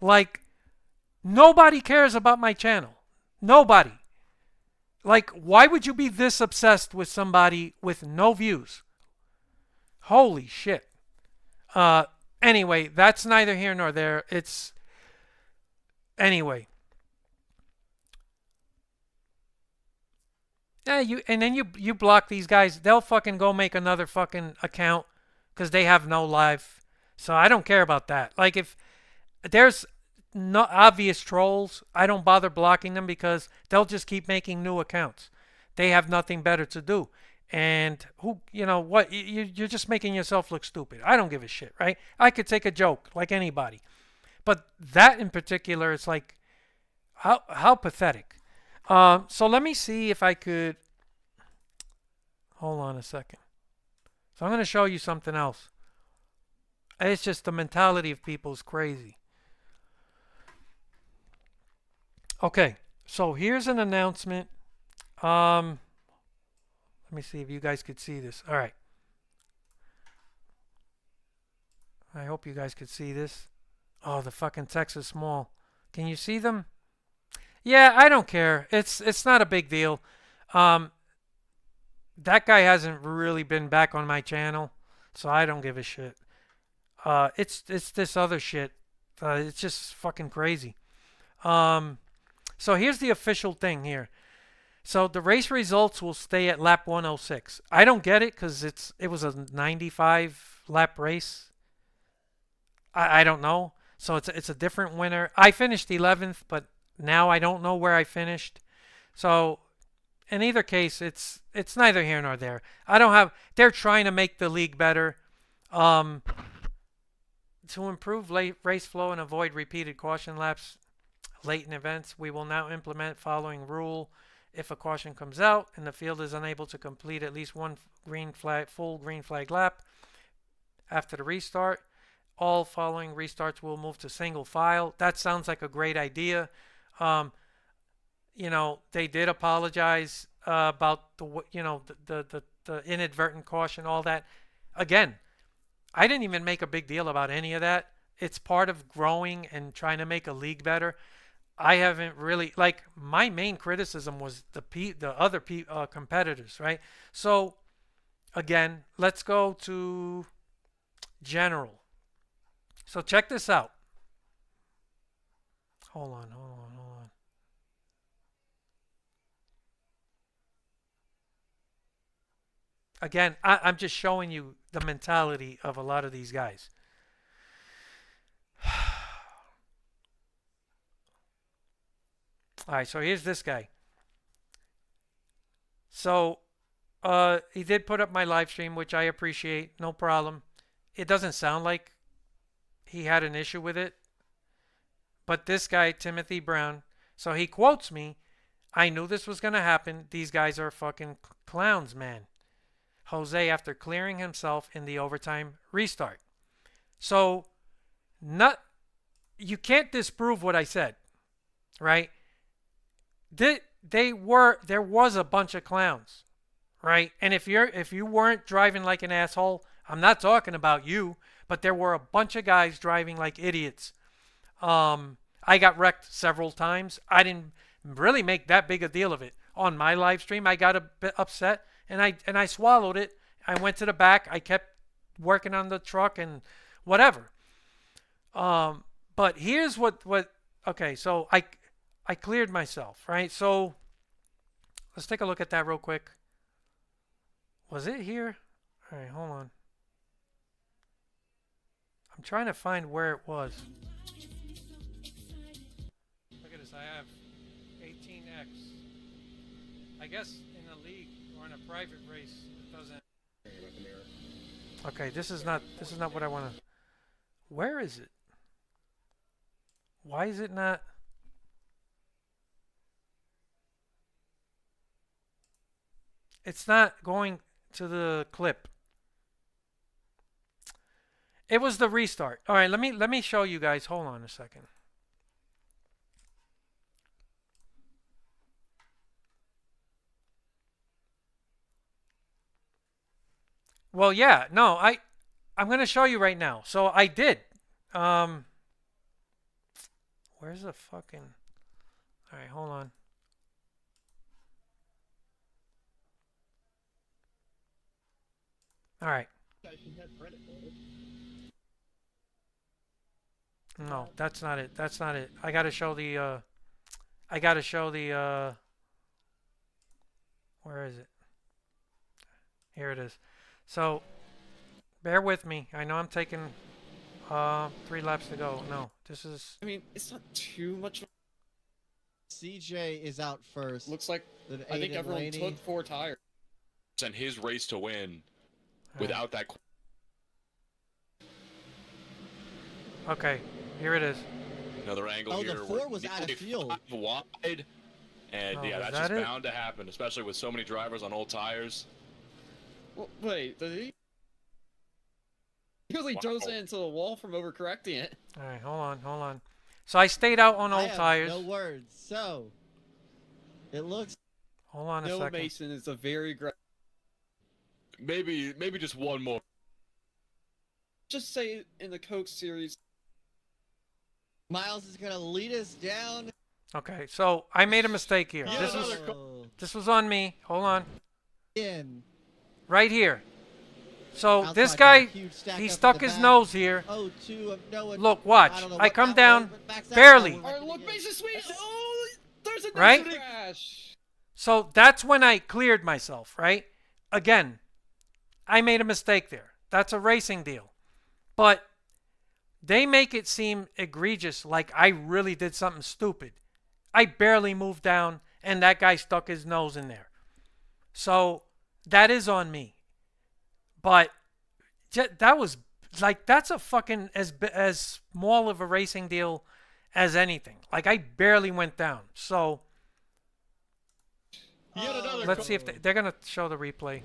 Like, nobody cares about my channel. Nobody. Like, why would you be this obsessed with somebody with no views? Holy shit. Anyway, that's neither here nor there. Anyway. Yeah, you block these guys. They'll fucking go make another fucking account because they have no live. So I don't care about that. Like, if there's no obvious trolls, I don't bother blocking them because they'll just keep making new accounts. They have nothing better to do. And what? You're just making yourself look stupid. I don't give a shit, right? I could take a joke like anybody. But that in particular, it's like, how pathetic. So let me see if I could... Hold on a second. So I'm going to show you something else. It's just the mentality of people is crazy. Okay, so here's an announcement. Let me see if you guys could see this. All right. I hope you guys could see this. Oh, the fucking Texas Mall. Can you see them? Yeah, I don't care. It's not a big deal. That guy hasn't really been back on my channel, so I don't give a shit. It's this other shit. It's just fucking crazy. So here's the official thing here. So the race results will stay at lap 106. I don't get it because it was a 95 lap race. I don't know. So it's a different winner. I finished 11th, but now I don't know where I finished. So in either case, it's neither here nor there. I don't have. They're trying to make the league better, to improve race flow and avoid repeated caution laps late in events. We will now implement following rule: if a caution comes out and the field is unable to complete at least one full green flag lap after the restart, all following restarts will move to single file. That sounds like a great idea. You know, they did apologize about the inadvertent caution, all that. Again, I didn't even make a big deal about any of that. It's part of growing and trying to make a league better. I haven't really, like, my main criticism was the other competitors, right? So again, let's go to general. So check this out. Hold on. Again, I'm just showing you the mentality of a lot of these guys. All right, so here's this guy. So he did put up my live stream, which I appreciate. No problem. It doesn't sound like he had an issue with it. But this guy, Timothy Brown, so he quotes me, "I knew this was going to happen. These guys are fucking clowns, man." Jose, after clearing himself in the overtime restart. So you can't disprove what I said, right? There was a bunch of clowns, right? And if you weren't driving like an asshole, I'm not talking about you, but there were a bunch of guys driving like idiots. I got wrecked several times. I didn't really make that big a deal of it. On my live stream, I got a bit upset and I swallowed it. I went to the back. I kept working on the truck and whatever. But here's what okay, so I cleared myself, right? So let's take a look at that real quick. Was it here? All right, hold on. I'm trying to find where it was. Look at this. I have 18X. I guess in a league or in a private race, it doesn't. Okay, this is not what I want to. Where is it? Why is it not? It's not going to the clip. It was the restart. All right, let me show you guys. Hold on a second. Well, yeah, no, I'm going to show you right now. So I did. Where's the fucking? All right, hold on. All right. No, that's not it. That's not it. I gotta show the. Where is it? Here it is. So, bear with me. I know I'm taking 3 laps to go. No, this is. I mean, it's not too much. CJ is out first. Looks like I think everyone took 4 tires. And his race to win without that. Okay, here it is. Another angle here. The 4 was out of field. Wide. And yeah, that's just bound to happen, especially with so many drivers on old tires. Well, wait, did he really throws it into the wall from overcorrecting it? All right, hold on. So I stayed out on old tires. No words. So it looks. Hold on a Noah second. Mason is a very maybe just one more. Just say in the Coke series. Miles is gonna lead us down. Okay, so I made a mistake here. Yeah, This was on me. Hold on. In. Right here. So Outside this got a guy, huge stack he up stuck in the his back. nose here. Oh, two of Noah. Look, watch. I don't know I what come that down was, but backs out. barely. Oh, we're Alright, right look, again. Mason Sweet. Oh, there's a Right? crash. So that's when I cleared myself, right? Again, I made a mistake there. That's a racing deal. But they make it seem egregious, like I really did something stupid. I barely moved down, and that guy stuck his nose in there. So that is on me. But that was like, that's a fucking as small of a racing deal as anything. Like, I barely went down. So Yet another let's see if they're going to show the replay.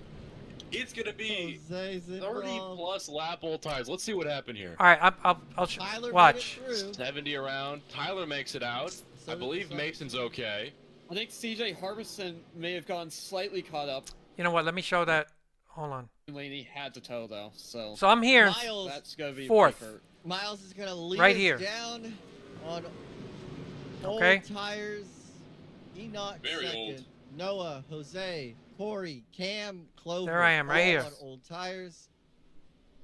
It's gonna be Jose's in 30 wrong. plus lap old tires. Let's see what happened here. All right, I'll Tyler watch. made it through. 70 around. Tyler makes it out. So I believe so- Mason's okay. I think CJ Harbison may have gone slightly caught up. You know what? Let me show that. Hold on. Laney had to tow though, so So I'm here. Miles, that's gonna be fourth. pretty hurt. Miles is gonna lead Right us here. down on Okay. old tires. Enoch Very second. old. Noah, Jose, Corey, Cam, Clover. There I am, right all here. on old tires.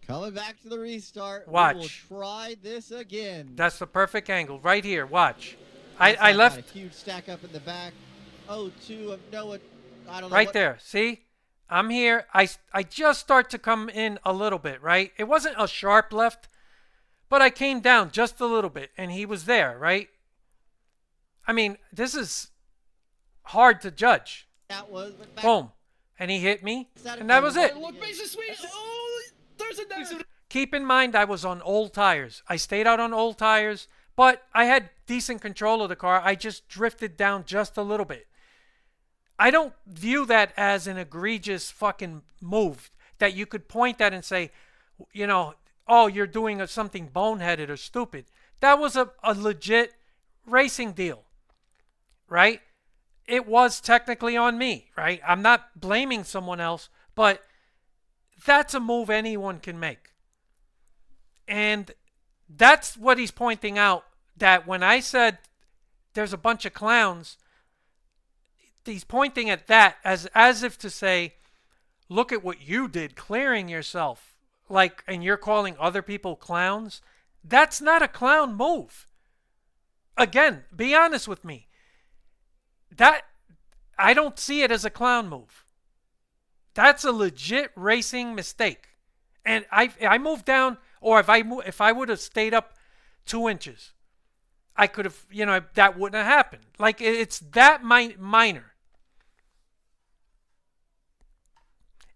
Coming back to the restart. Watch. We will try this again. That's the perfect angle. Right here. Watch. Outside I got left a huge stack up in the back. Oh, two of Noah. I don't know. right what- there. See? I'm here. I just start to come in a little bit, right? It wasn't a sharp left, but I came down just a little bit, and he was there, right? I mean, this is hard to judge. That was. but back- Boom. And he hit me, Is that and that was it. Look, Mason Sweet. Oh, there's another. Keep in mind, I was on old tires. I stayed out on old tires, but I had decent control of the car. I just drifted down just a little bit. I don't view that as an egregious fucking move that you could point at and say, you know, oh, you're doing something boneheaded or stupid. That was a legit racing deal, right? It was technically on me, right? I'm not blaming someone else, but that's a move anyone can make. And that's what he's pointing out, that when I said there's a bunch of clowns, he's pointing at that as if to say, look at what you did, clearing yourself. Like, and you're calling other people clowns? That's not a clown move. Again, be honest with me. That, I don't see it as a clown move. That's a legit racing mistake. And I moved down, or if I would have stayed up 2 inches, I could have, you know, that wouldn't have happened. Like, it's that minor.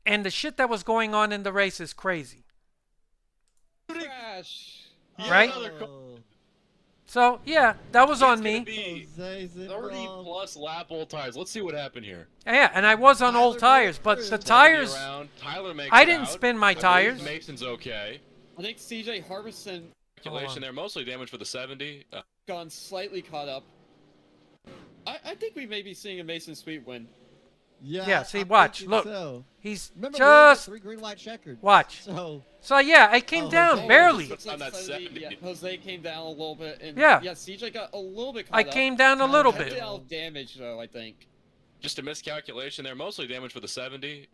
And the shit that was going on in the race is crazy. Crash. Right? Oh, So, yeah, that was on It's gonna me. be Jose's in 30 wrong. plus lap old tires. Let's see what happened here. Yeah, and I was on old Tyler made tires, it but through. the 70 tires, around. Tyler makes I it didn't out. spin my I believe tires. Mason's okay. I think CJ Harbison Calculation there, mostly damage for the 70. gone slightly caught up. I think we may be seeing a Mason Sweet win. Yeah, see, I'm watch, thinking look. So. he's Remember, we only got just, 3 green, white checkered. watch. So Yeah, I came Oh, down, Jose. barely. Looks like On that 70. Yeah, Jose came down a little bit, and Yeah. CJ got a little bit caught I up. came down a little Definitely bit. out of damage though, I think. Just a miscalculation there, mostly damage for the 70.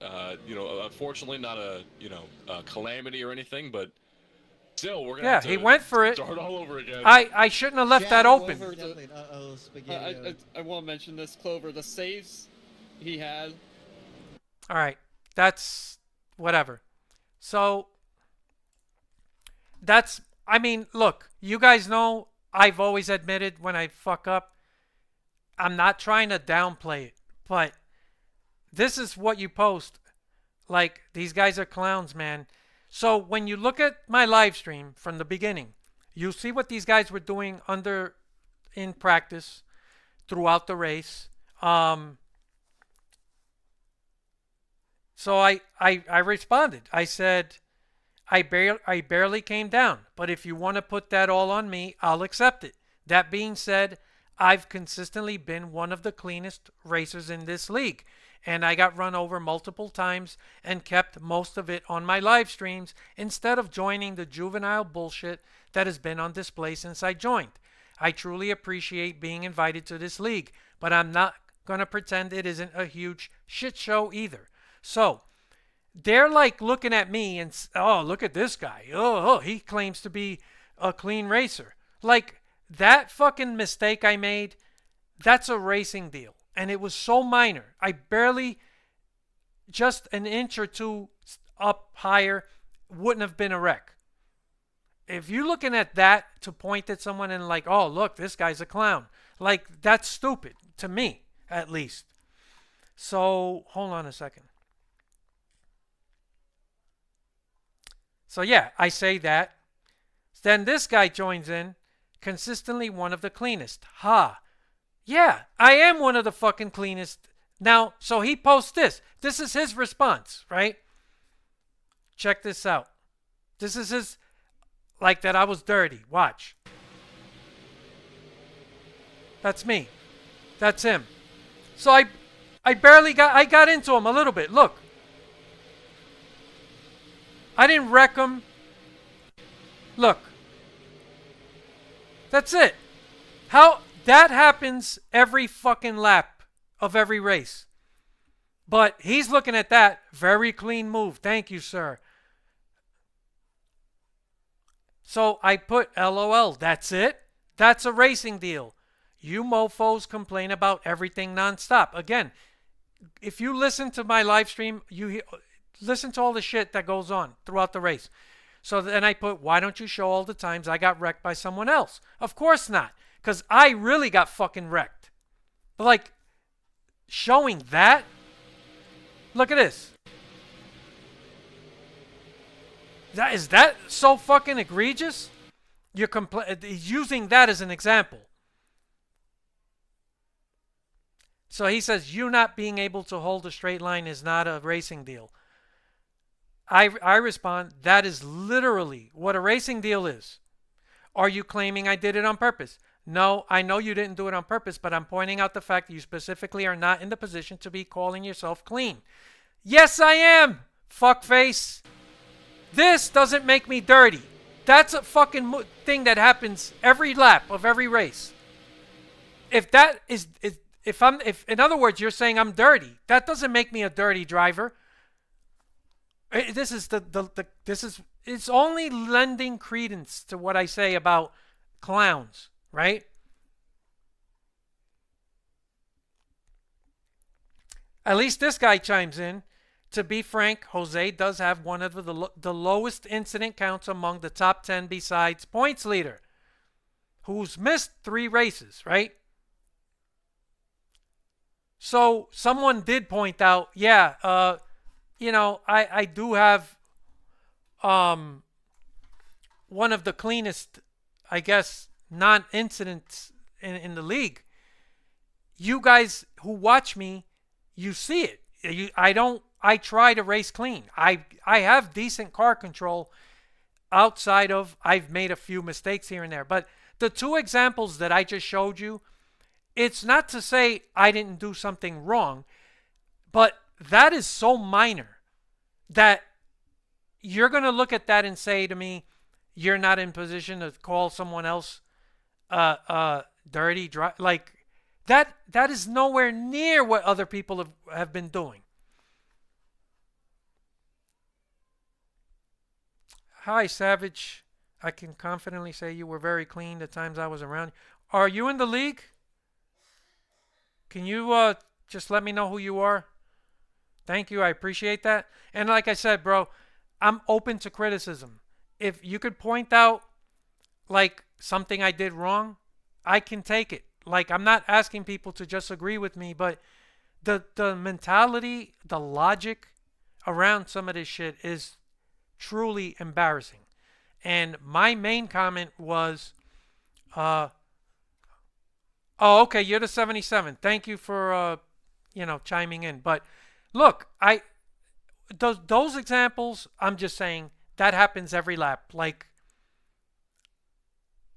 You know, unfortunately not a, you know, a calamity or anything, but still, we're gonna Yeah, have to he went for it. start all over again. I shouldn't have left that Yeah, open. Clover, definitely an uh-oh spaghetti. I want to mention this, Clover. The saves he had. All right, that's whatever. So that's, I mean, look, you guys know I've always admitted when I fuck up. I'm not trying to downplay it, but this is what you post. Like, these guys are clowns, man. So when you look at my live stream from the beginning, you see what these guys were doing in practice throughout the race. So I responded. I said, I barely came down, but if you want to put that all on me, I'll accept it. That being said, I've consistently been one of the cleanest racers in this league. and I got run over multiple times and kept most of it on my live streams instead of joining the juvenile bullshit that has been on display since I joined. I truly appreciate being invited to this league, but I'm not going to pretend it isn't a huge shit show either. So, they're like looking at me and, oh, look at this guy. Oh, he claims to be a clean racer. Like, that fucking mistake I made, that's a racing deal. And it was so minor. I barely, just an inch or two up higher, wouldn't have been a wreck. If you're looking at that to point at someone and like, oh, look, this guy's a clown. Like, that's stupid. To me, at least. So, hold on a second. So, yeah, I say that. Then this guy joins in. Consistently one of the cleanest. Ha. Yeah, I am one of the fucking cleanest. Now, so he posts this. This is his response, right? Check this out. This is his, like that I was dirty. Watch. That's me. That's him. So I got into him a little bit. Look. I didn't wreck him. Look. That's it. How that happens every fucking lap of every race. But he's looking at that. Very clean move. Thank you, sir. So I put LOL. That's it. That's a racing deal. You mofos complain about everything nonstop. Again, if you listen to my live stream, you listen to all the shit that goes on throughout the race. So then I put, why don't you show all the times I got wrecked by someone else? Of course not. Because I really got fucking wrecked. But like, showing that? Look at this. Is that so fucking egregious? You're using that as an example. So he says, you not being able to hold a straight line is not a racing deal. I respond, that is literally what a racing deal is. Are you claiming I did it on purpose? No, I know you didn't do it on purpose, but I'm pointing out the fact that you specifically are not in the position to be calling yourself clean. Yes, I am, fuckface. This doesn't make me dirty. That's a fucking thing that happens every lap of every race. If that is, if in other words, you're saying I'm dirty, that doesn't make me a dirty driver. This is it's only lending credence to what I say about clowns, right? At least this guy chimes in. To be frank, Jose does have one of the lowest incident counts among the top 10 besides points leader, who's missed 3 races, right? So someone did point out, yeah, you know, I do have one of the cleanest, I guess, non-incidents in the league. You guys who watch me, you see it. I try to race clean. I have decent car control outside of I've made a few mistakes here and there. But the 2 examples that I just showed you, it's not to say I didn't do something wrong, but that is so minor that you're going to look at that and say to me, you're not in position to call someone else dirty. Like, that is nowhere near what other people have been doing. Hi, Savage. I can confidently say you were very clean the times I was around. Are you in the league? Can you just let me know who you are? Thank you. I appreciate that. And like I said, bro, I'm open to criticism. If you could point out like something I did wrong, I can take it. Like, I'm not asking people to just agree with me, but the mentality, the logic around some of this shit is truly embarrassing. And my main comment was, oh, okay, you're the 77. Thank you for, chiming in. But look, those examples, I'm just saying that happens every lap. Like,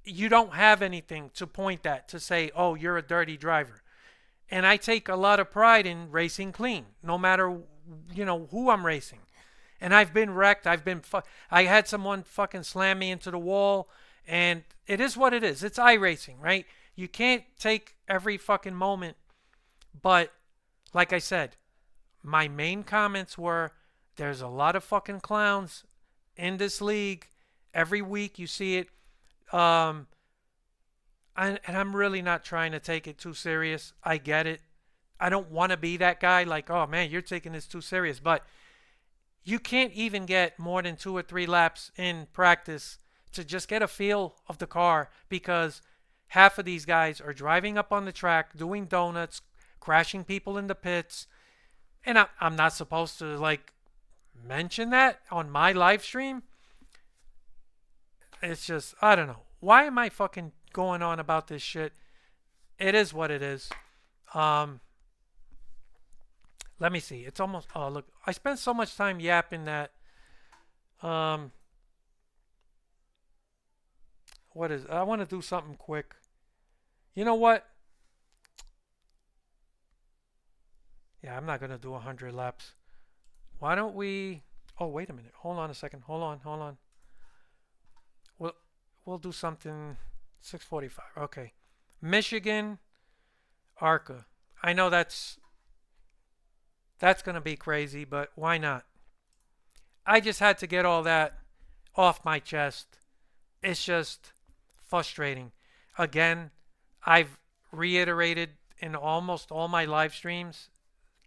you don't have anything to point at to say, oh, you're a dirty driver. And I take a lot of pride in racing clean, no matter, who I'm racing. And I've been wrecked. I had someone fucking slam me into the wall, and it is what it is. It's iRacing, right? You can't take every fucking moment. But like I said, my main comments were there's a lot of fucking clowns in this league. Every week you see it. And I'm really not trying to take it too serious. I get it. I don't want to be that guy like, oh man, you're taking this too serious. But you can't even get more than 2 or 3 laps in practice to just get a feel of the car, because half of these guys are driving up on the track, doing donuts, crashing people in the pits. And I'm not supposed to like mention that on my live stream. It's just, I don't know. Why am I fucking going on about this shit? It is what it is. Let me see. It's almost, oh look, I spent so much time yapping that I want to do something quick. You know what? Yeah, I'm not going to do 100 laps. Why don't we, oh wait a minute. Hold on a second. Hold on. We'll do something 6:45. Okay. Michigan, ARCA. I know that's going to be crazy, but why not? I just had to get all that off my chest. It's just frustrating. Again, I've reiterated in almost all my live streams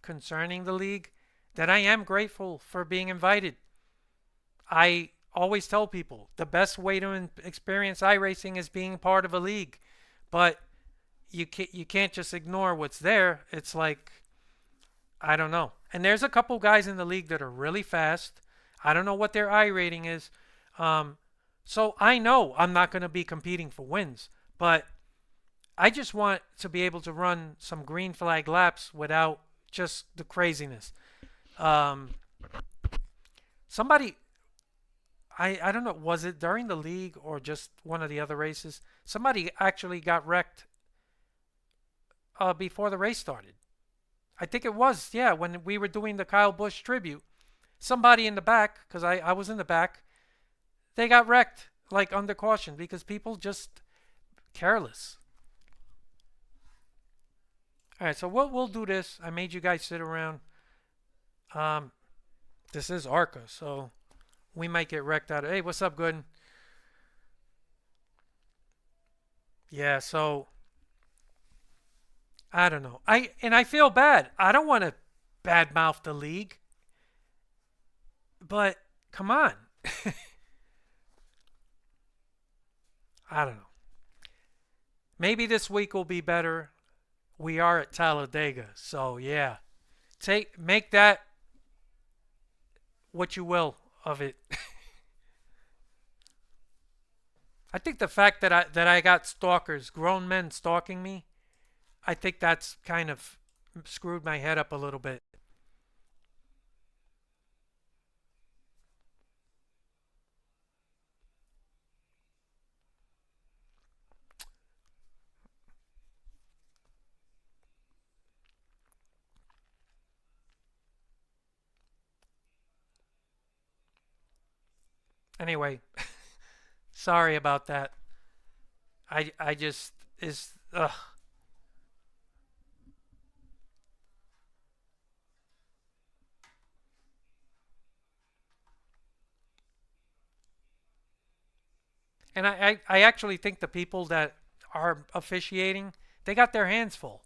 concerning the league that I am grateful for being invited. I always tell people the best way to experience iRacing is being part of a league, but you can't just ignore what's there. It's like, I don't know. And there's a couple guys in the league that are really fast. I don't know what their I rating is. So I know I'm not going to be competing for wins, but I just want to be able to run some green flag laps without just the craziness. Somebody, I don't know, was it during the league or just one of the other races? Somebody actually got wrecked before the race started. I think it was, yeah, when we were doing the Kyle Busch tribute. Somebody in the back, because I was in the back, they got wrecked, like under caution, because people just careless. All right, so we'll do this. I made you guys sit around. This is ARCA, so we might get wrecked out of. Hey, what's up, Gooden? Yeah, so I don't know. I feel bad. I don't want to badmouth the league, but come on. I don't know. Maybe this week will be better. We are at Talladega, so yeah. Make that what you will of it. I think the fact that I got stalkers, grown men stalking me, I think that's kind of screwed my head up a little bit. Anyway, sorry about that. I just is ugh. And I actually think the people that are officiating, they got their hands full.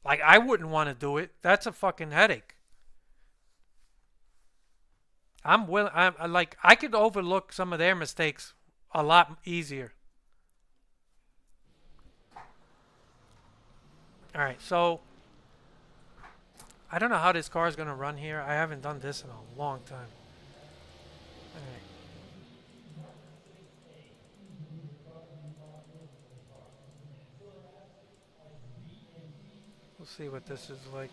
Like, I wouldn't want to do it. That's a fucking headache. I'm willing. I'm like, I could overlook some of their mistakes a lot easier. All right, so I don't know how this car is going to run here. I haven't done this in a long time. All right. We'll see what this is like.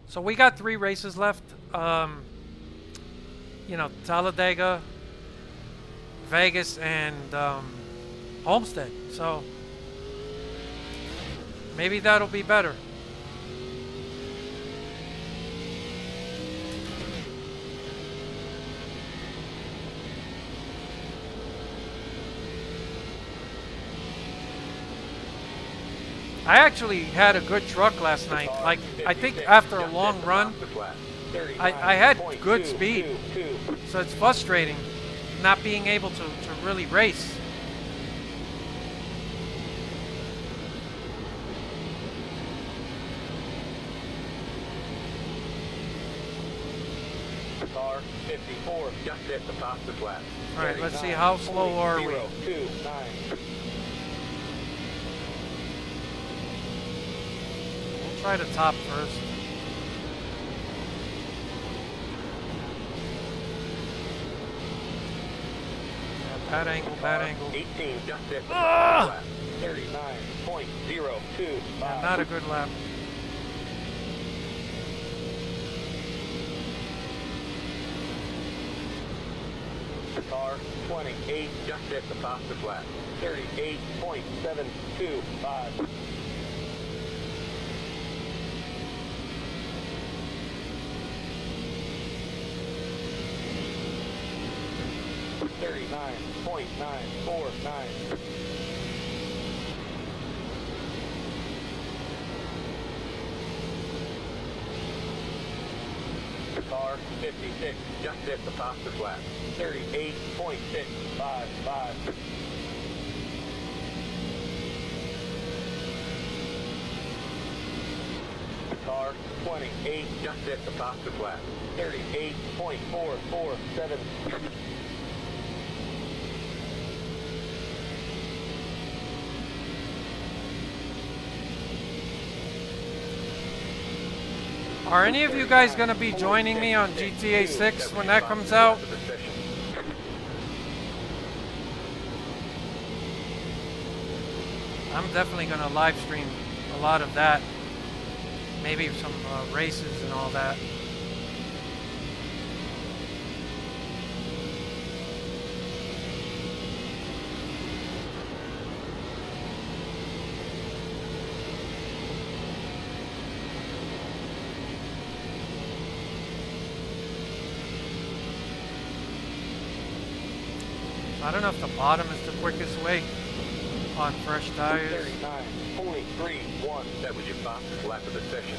So we got 3 races left. Talladega, Vegas and Homestead. So maybe that'll be better. I actually had a good truck last night. Like, I think after a long run, I had good speed. So it's frustrating not being able to really race. Car 54, just hit the fastest lap. All right, let's see, how slow are we? 029. We'll try the top first. Yeah, bad angle, bad angle. 18, just hit the Ah! lap. 39.025. Yeah, not a good lap. Car 28, just hit the fastest lap. 38.725. .949. Car 56, just hit the fastest lap. 38.655. Car 28, just hit the fastest lap. 38.447. Are any of you guys going to be joining me on GTA 6 when that comes out? I'm definitely going to live stream a lot of that. Maybe some races and all that. I don't know if the bottom is the quickest way on fresh tires. 39.31. That was your fastest lap of the session.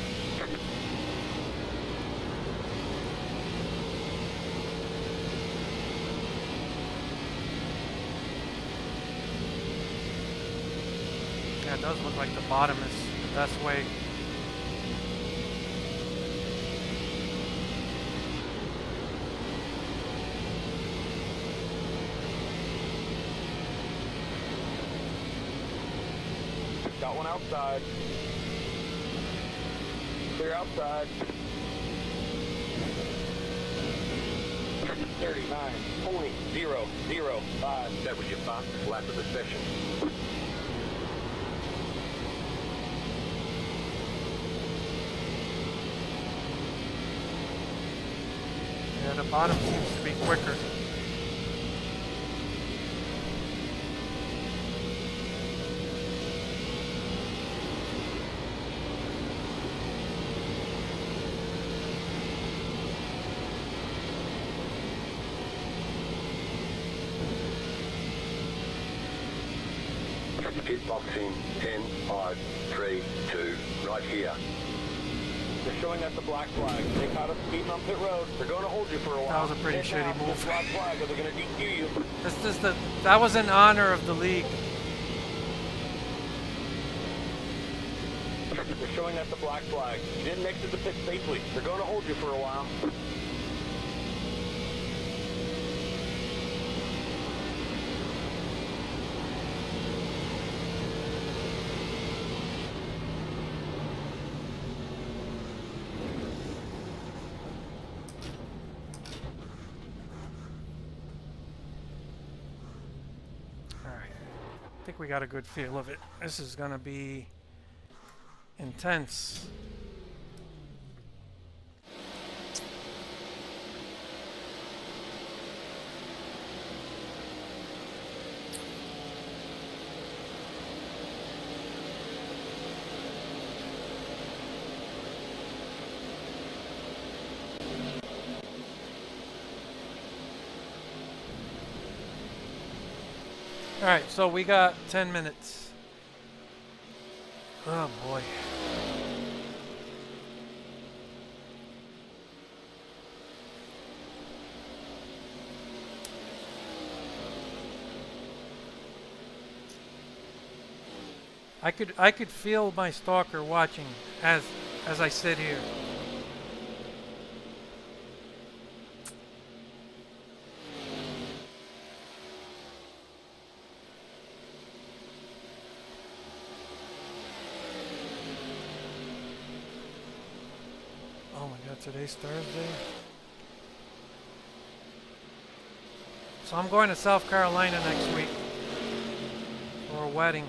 Yeah, it does look like the bottom is the best way. Got one outside. Clear outside. 39.005. That was your fastest lap of the session. Yeah, the bottom seems to be quicker. Pitboxing 10, 5, 3, 2, right here. They're showing us the black flag. They caught us speeding on pit road. They're going to hold you for a while. That was a pretty Hit shitty now, move. this black flag, or they're going to DQ you. That was in honor of the league. They're showing us the black flag. You didn't exit the pit safely. They're going to hold you for a while. I think we got a good feel of it. This is gonna be intense. Alright, so we got 10 minutes. Oh boy. I could feel my stalker watching as I sit here. Oh my god, today's Thursday. So I'm going to South Carolina next week for a wedding.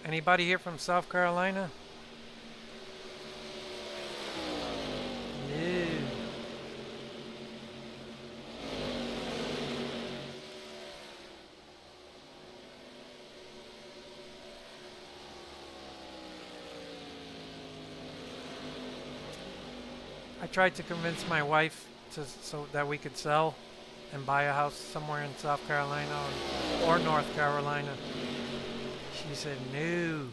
Anybody here from South Carolina? Yeah. I tried to convince my wife so that we could sell and buy a house somewhere in South Carolina or North Carolina. She said no.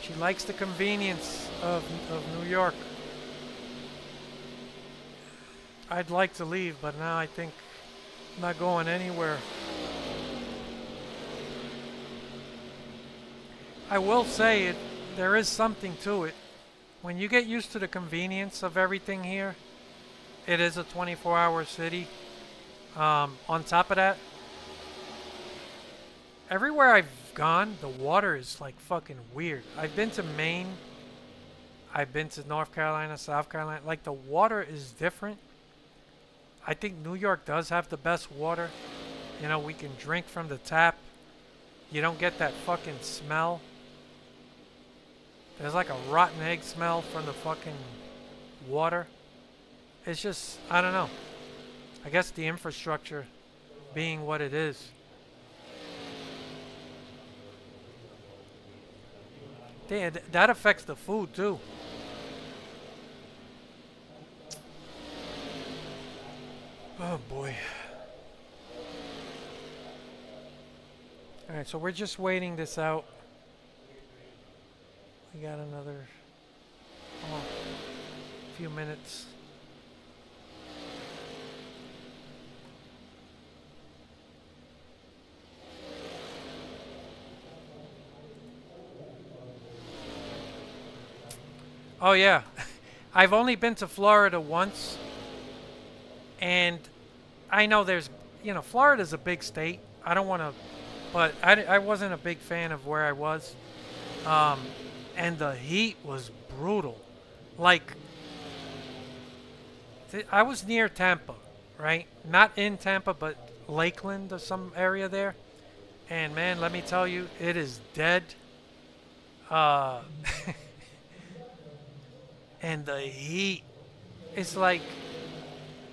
She likes the convenience of New York. I'd like to leave, but now I think I'm not going anywhere. I will say it. There is something to it. When you get used to the convenience of everything here, it is a 24-hour city. On top of that, everywhere I've gone, the water is like fucking weird. I've been to Maine. I've been to North Carolina, South Carolina. Like, the water is different. I think New York does have the best water. You know, we can drink from the tap. You don't get that fucking smell. There's like a rotten egg smell from the fucking water. It's just, I don't know. I guess the infrastructure being what it is. That affects the food too. Oh boy. Alright, so we're just waiting this out. We got another few minutes. Oh yeah, I've only been to Florida once, and I know there's, you know, Florida's a big state. I don't want to, but I wasn't a big fan of where I was, and the heat was brutal. Like, I was near Tampa, right? Not in Tampa, but Lakeland or some area there, and man, let me tell you, it is dead. And the heat, it's like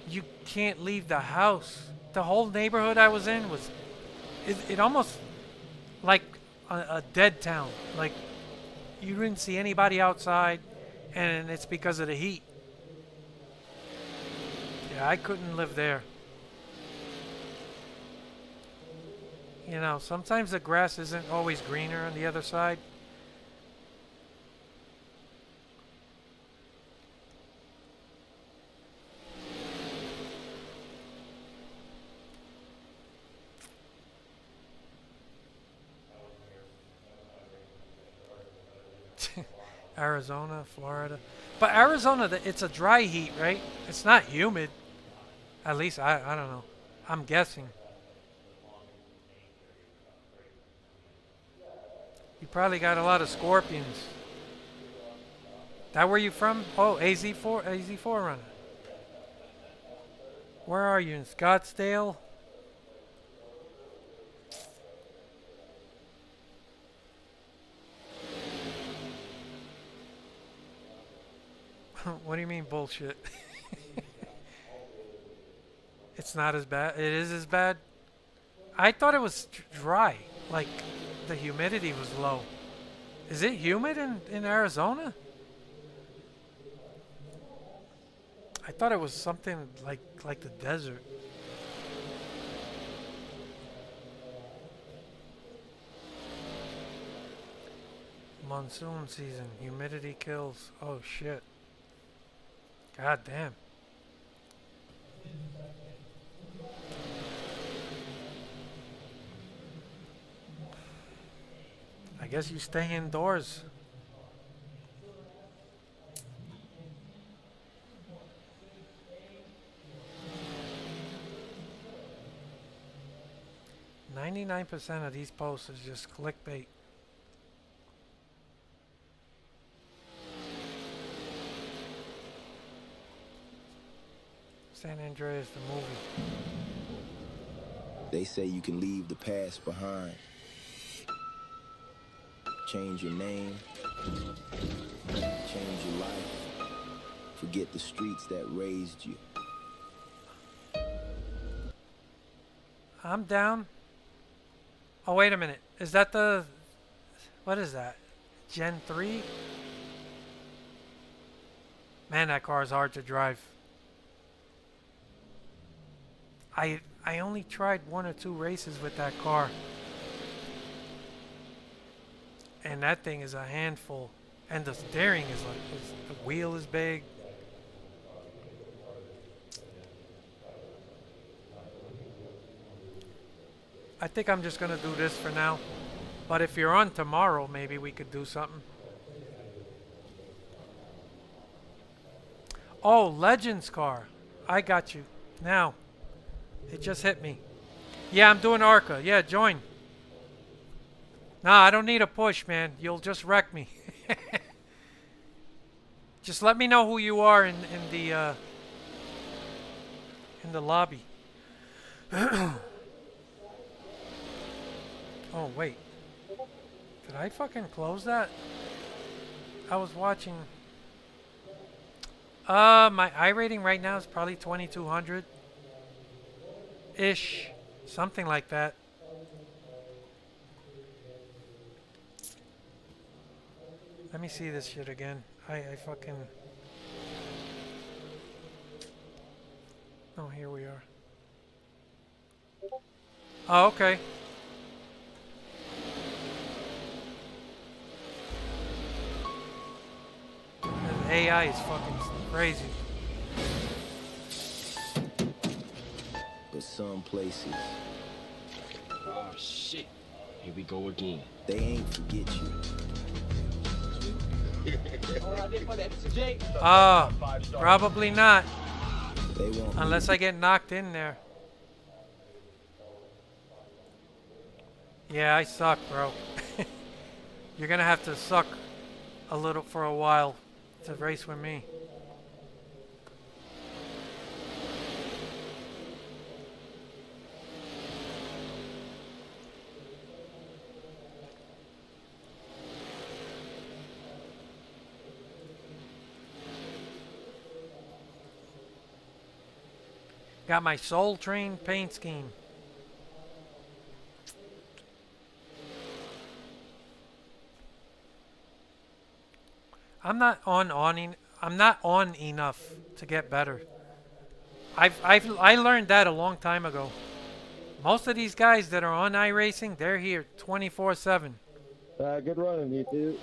you can't leave the house. The whole neighborhood I was in was, it almost like a dead town. Like, you didn't see anybody outside, and it's because of the heat. Yeah, I couldn't live there. You know, sometimes the grass isn't always greener on the other side. Arizona, Florida. But Arizona, it's a dry heat, right? It's not humid. At least, I don't know. I'm guessing. You probably got a lot of scorpions. That where you from? Oh, AZ4 runner. Where are you, in Scottsdale? What do you mean bullshit? It's not as bad. It is as bad. I thought it was dry. Like, the humidity was low. Is it humid in Arizona? I thought it was something like the desert. Monsoon season, humidity kills. Oh shit. God damn. I guess you stay indoors. %of these posts is just clickbait. San Andreas, the movie. They say you can leave the past behind. Change your name. Change your life. Forget the streets that raised you. I'm down. Oh, wait a minute. Is that the... What is that? Gen 3? Man, that car is hard to drive. I only tried 1 or 2 races with that car. And that thing is a handful. And the steering is like... the wheel is big. I think I'm just gonna do this for now. But if you're on tomorrow, maybe we could do something. Oh, Legends car. I got you. Now. It just hit me. Yeah, I'm doing ARCA. Yeah, join. Nah, I don't need a push, man. You'll just wreck me. Just let me know who you are in the lobby. Oh, wait. Did I fucking close that? I was watching... my iRating right now is probably 2200-ish. Something like that. Let me see this shit again. I fucking... Oh, here we are. Oh, okay. The AI is fucking crazy. But some places, Oh shit. Here we go again. they ain't forget you. Probably not. They won't Unless I get knocked in there. Yeah, I suck, bro. You're gonna have to suck a little for a while to race with me. Got my Soul Train paint scheme. I'm not on enough to get better. I learned that a long time ago. Most of these guys that are on iRacing, they're here 24/7. Good running, you two.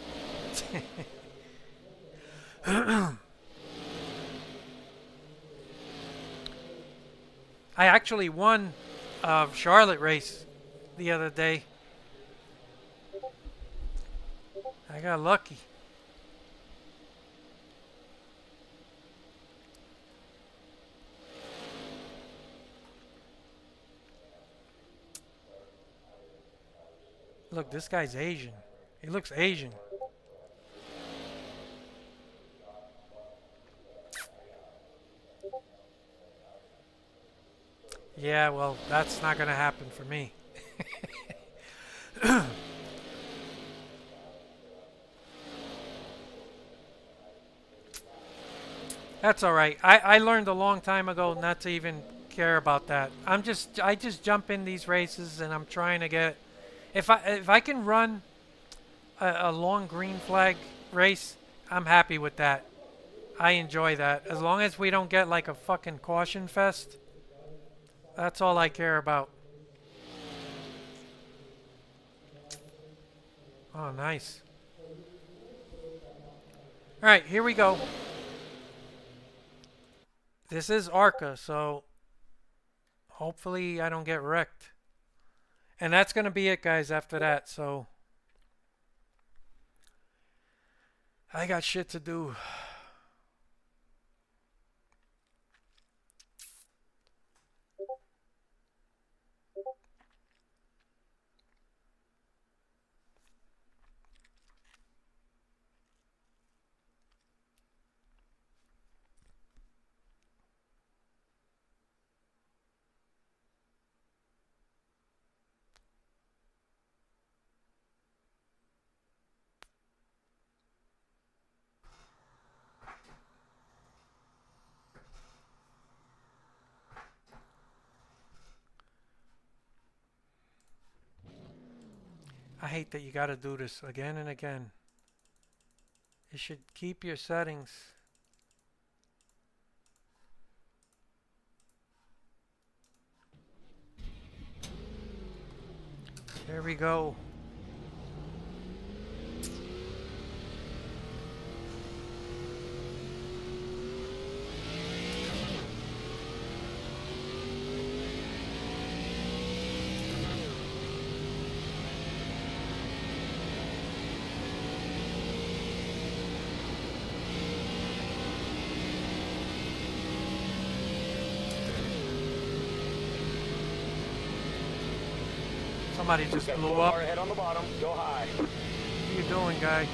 I actually won a Charlotte race the other day. I got lucky. Look, this guy's Asian. He looks Asian. Yeah, well, that's not gonna happen for me. That's all right. I learned a long time ago not to even care about that. I just jump in these races and I'm trying to get if I can run a long green flag race, I'm happy with that. I enjoy that. As long as we don't get like a fucking caution fest, that's all I care about. Oh, nice. All right, here we go. This is ARCA, so hopefully I don't get wrecked. And that's going to be it, guys, after that. So I got shit to do. I hate that you gotta do this again and again. You should keep your settings. There we go. Somebody just blew up. Head on the bottom. Go high. What are you doing, guy?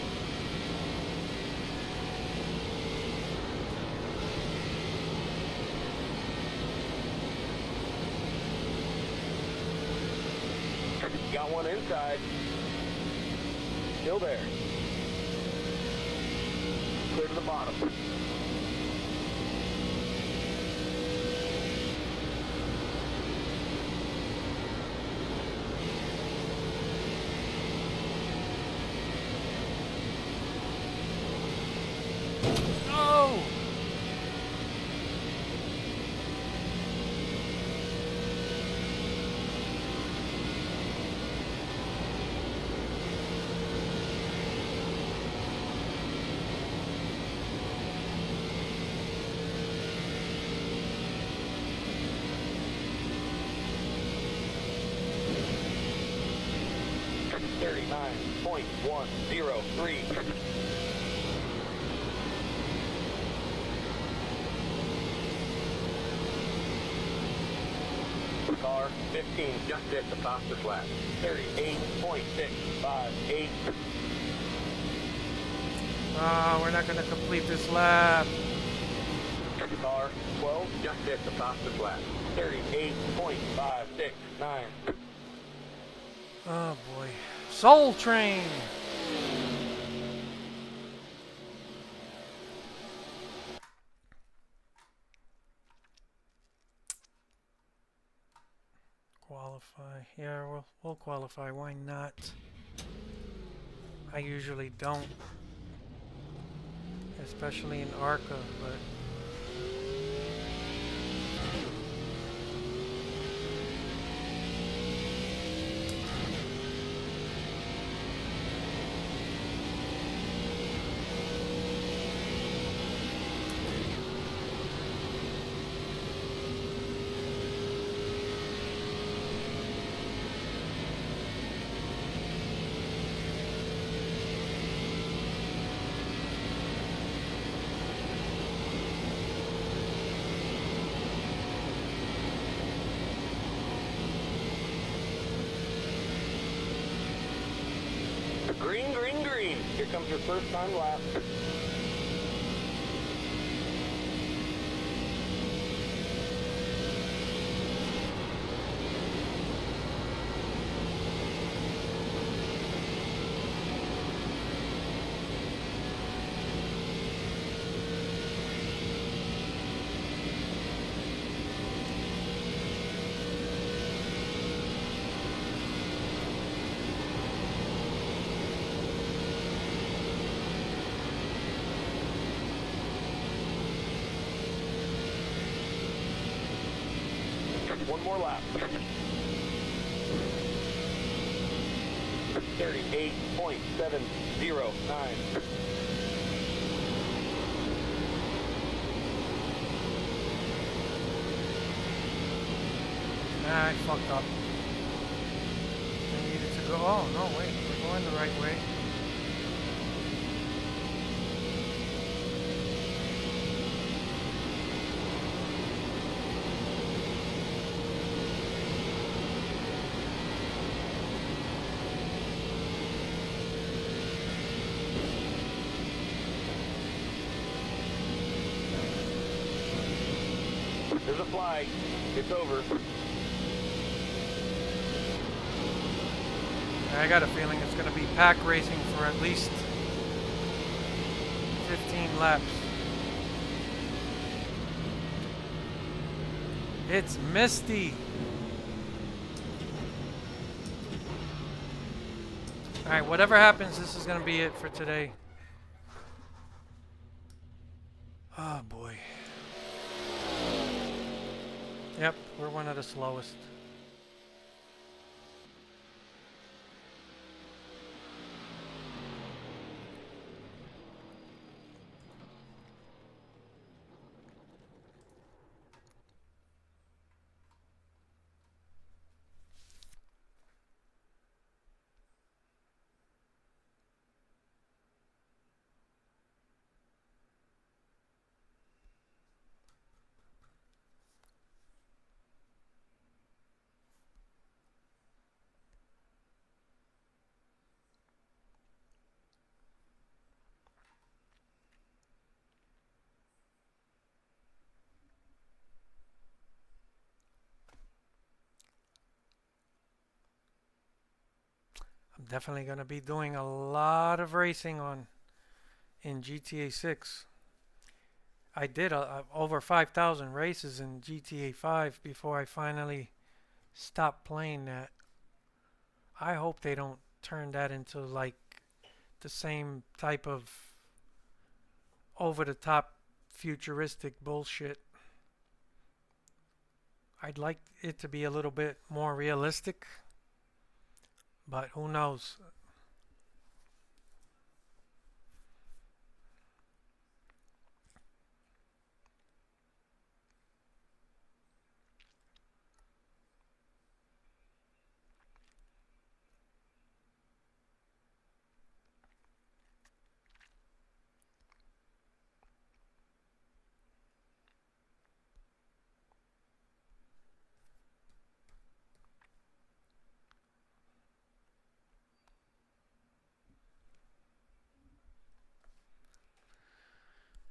Got one inside. Still there. Clear to the bottom. No! .103. Car 15 just hit the fastest lap. 38.658. Oh, we're not gonna complete this lap. Car 12 just hit the fastest lap. 38.569. Oh boy. Soul Train! Qualify. Yeah, we'll qualify. Why not? I usually don't. Especially in ARCA, but... Green, green, green. Here comes your first time lap. One more lap. 38.709. Nah, I fucked up. I needed to go. Oh, no, wait. We're going the right way. There's a flag. It's over. I got a feeling it's going to be pack racing for at least 15 laps. It's misty. Alright, whatever happens, this is going to be it for today. Oh boy. Yep, we're one of the slowest. I'm definitely going to be doing a lot of racing in GTA 6. I did over 5,000 races in GTA 5 before I finally stopped playing that. I hope they don't turn that into like the same type of over-the-top futuristic bullshit. I'd like it to be a little bit more realistic, but who knows?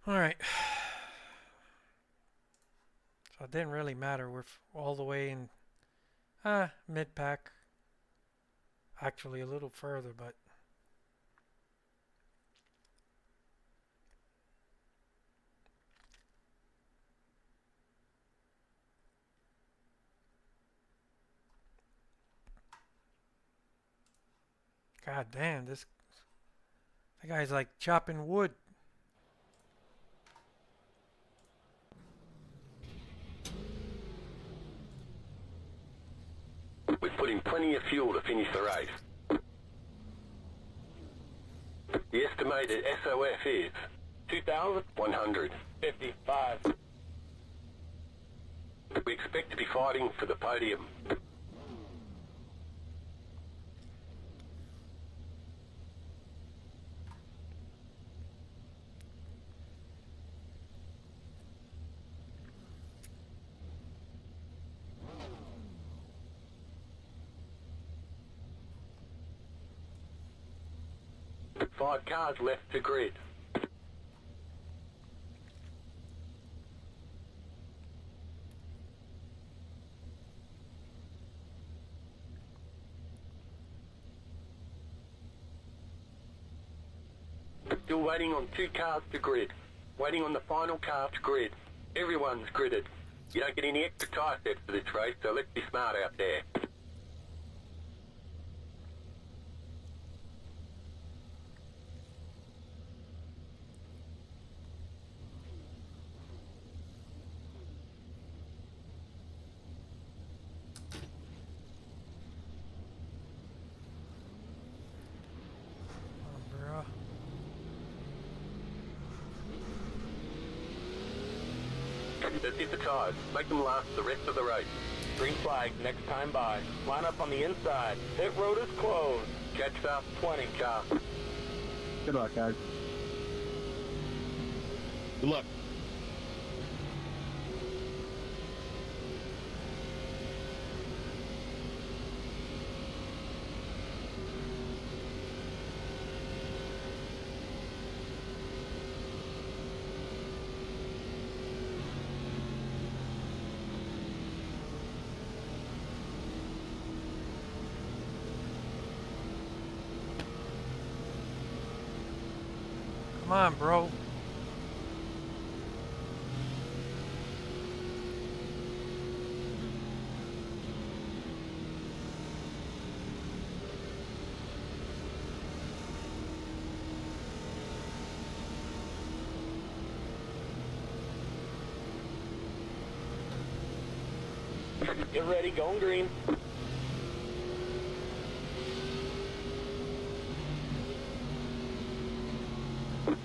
Alright. So it didn't really matter. We're all the way in mid-pack. Actually a little further, but god damn, that guy's like chopping wood. We've put in plenty of fuel to finish the race. The estimated SOF is 2,155. We expect to be fighting for the podium. Five cars left to grid. Still waiting on 2 cars to grid. Waiting on the final car to grid. Everyone's gridded. You don't get any extra tyre steps for this race, so let's be smart out there. Let's hit the tires. Make them last the rest of the race. Green flag, next time by. Line up on the inside. Pit road is closed. Catch fast 20, car. Good luck, guys. Good luck. Come on, bro. Get ready, going green.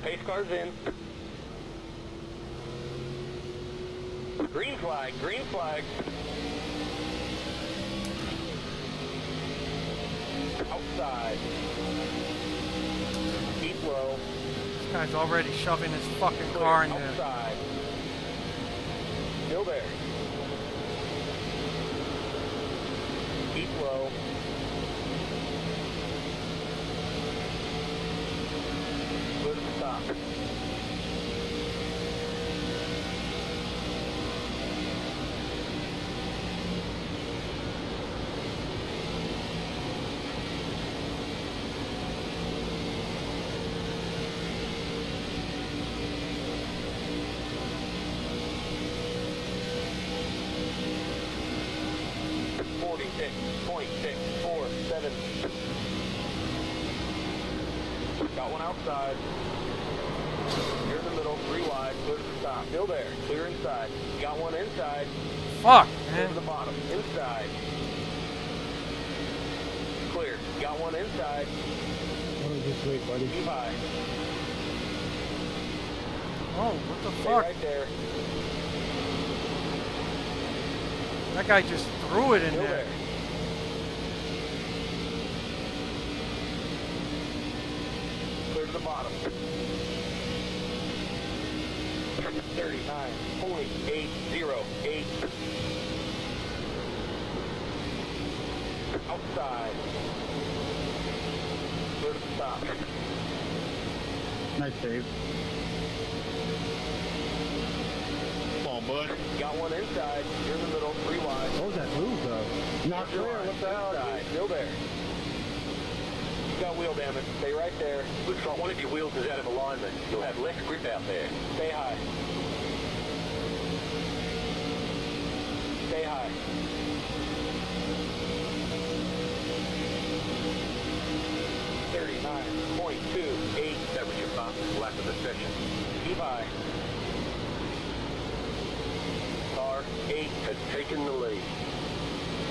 Pace car's in. Green flag, green flag. Outside. Keep low. This guy's already shoving his fucking car in there. Outside. Still there. Keep low. Clear to the stop. Got one outside. You're in the middle, 3 wide, clear to the stop. Still there, clear inside. Got one inside. Fuck, Clear to man. the bottom, inside. Clear. Got one inside. Just wait, buddy. Keep high. Oh, what the Stay fuck? right there. That guy just threw it in Still there. there. Clear to the bottom. 39.808. Outside. Clear to the stop. Nice save. Come on, bud. Got one inside. You're in the middle. 3 wide. What was that move, though? Not clear. What the hell? Inside. Still there. You got wheel damage. Stay right there. Looks like one of your wheels is out of alignment. You'll have less grip out there. Stay high. Stay high. .28. That was your fastest lap of the session. Keep high. Car 8 has taken the lead.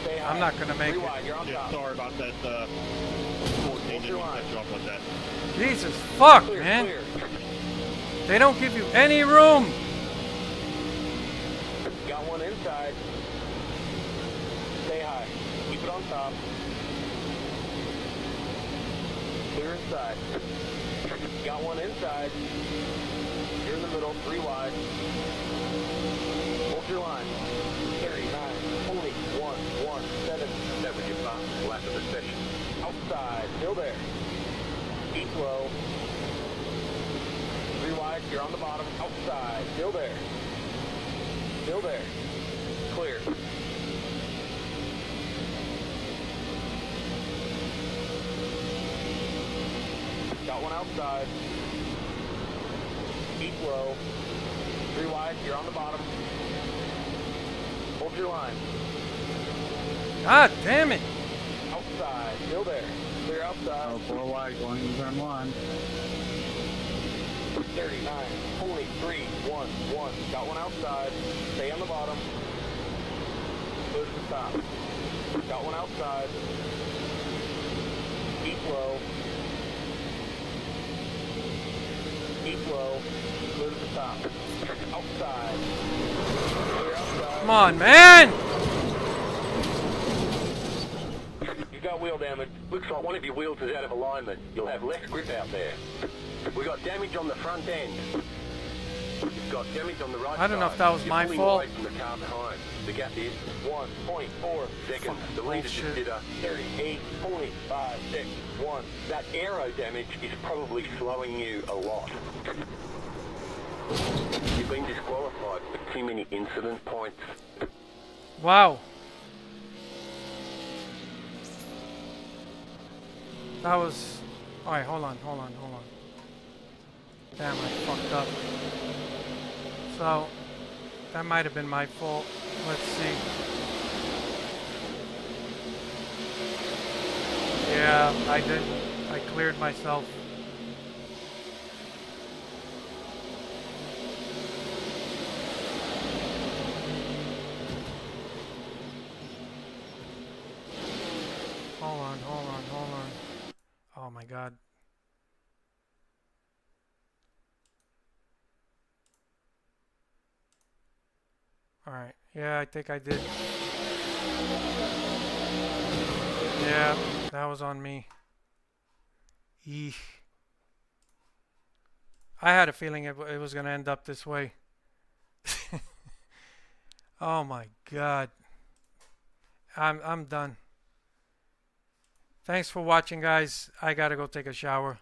Stay high. I'm not gonna make 3 it. wide. You're on Yeah, top. sorry about that. 14 didn't your mean to line. cut you off like that. Jesus fuck, Clear, man. clear. They don't give you any room. Got one inside. Stay high. Keep it on top. Clear inside. Got one inside. You're in the middle, 3 wide. Hold your line. 39.117. That was your fastest lap of the session. Outside, still there. Keep low. 3 wide, you're on the bottom. Outside, still there. Still there. Clear. Got one outside. Keep low. 3 wide, you're on the bottom. Hold your line. God damn it. Outside, still there. Clear outside. Oh, 4 wide going in turn 1. 39.311. Got one outside. Stay on the bottom. Clear to the top. Got one outside. Keep low. Keep low. Clear to the top. Outside. Come on, man! You got wheel damage. Looks like one of your wheels is out of alignment. You'll have less grip out there. We got damage on the front end. You've got damage on the right side. I don't know if that was my pulling fault. away from the car behind. The gap is 1.4 seconds. The leader just Bullshit. did a 38.561. That aero damage is probably slowing you a lot. You've been disqualified for too many incident points. Wow. That was... Alright, hold on. Damn, I fucked up. So, that might have been my fault. Let's see. Yeah, I did. I cleared myself. Hold on. Oh my god. Alright. Yeah, I think I did. Yeah, that was on me. Eesh. I had a feeling it was going to end up this way. Oh my god. I'm done. Thanks for watching, guys. I gotta go take a shower.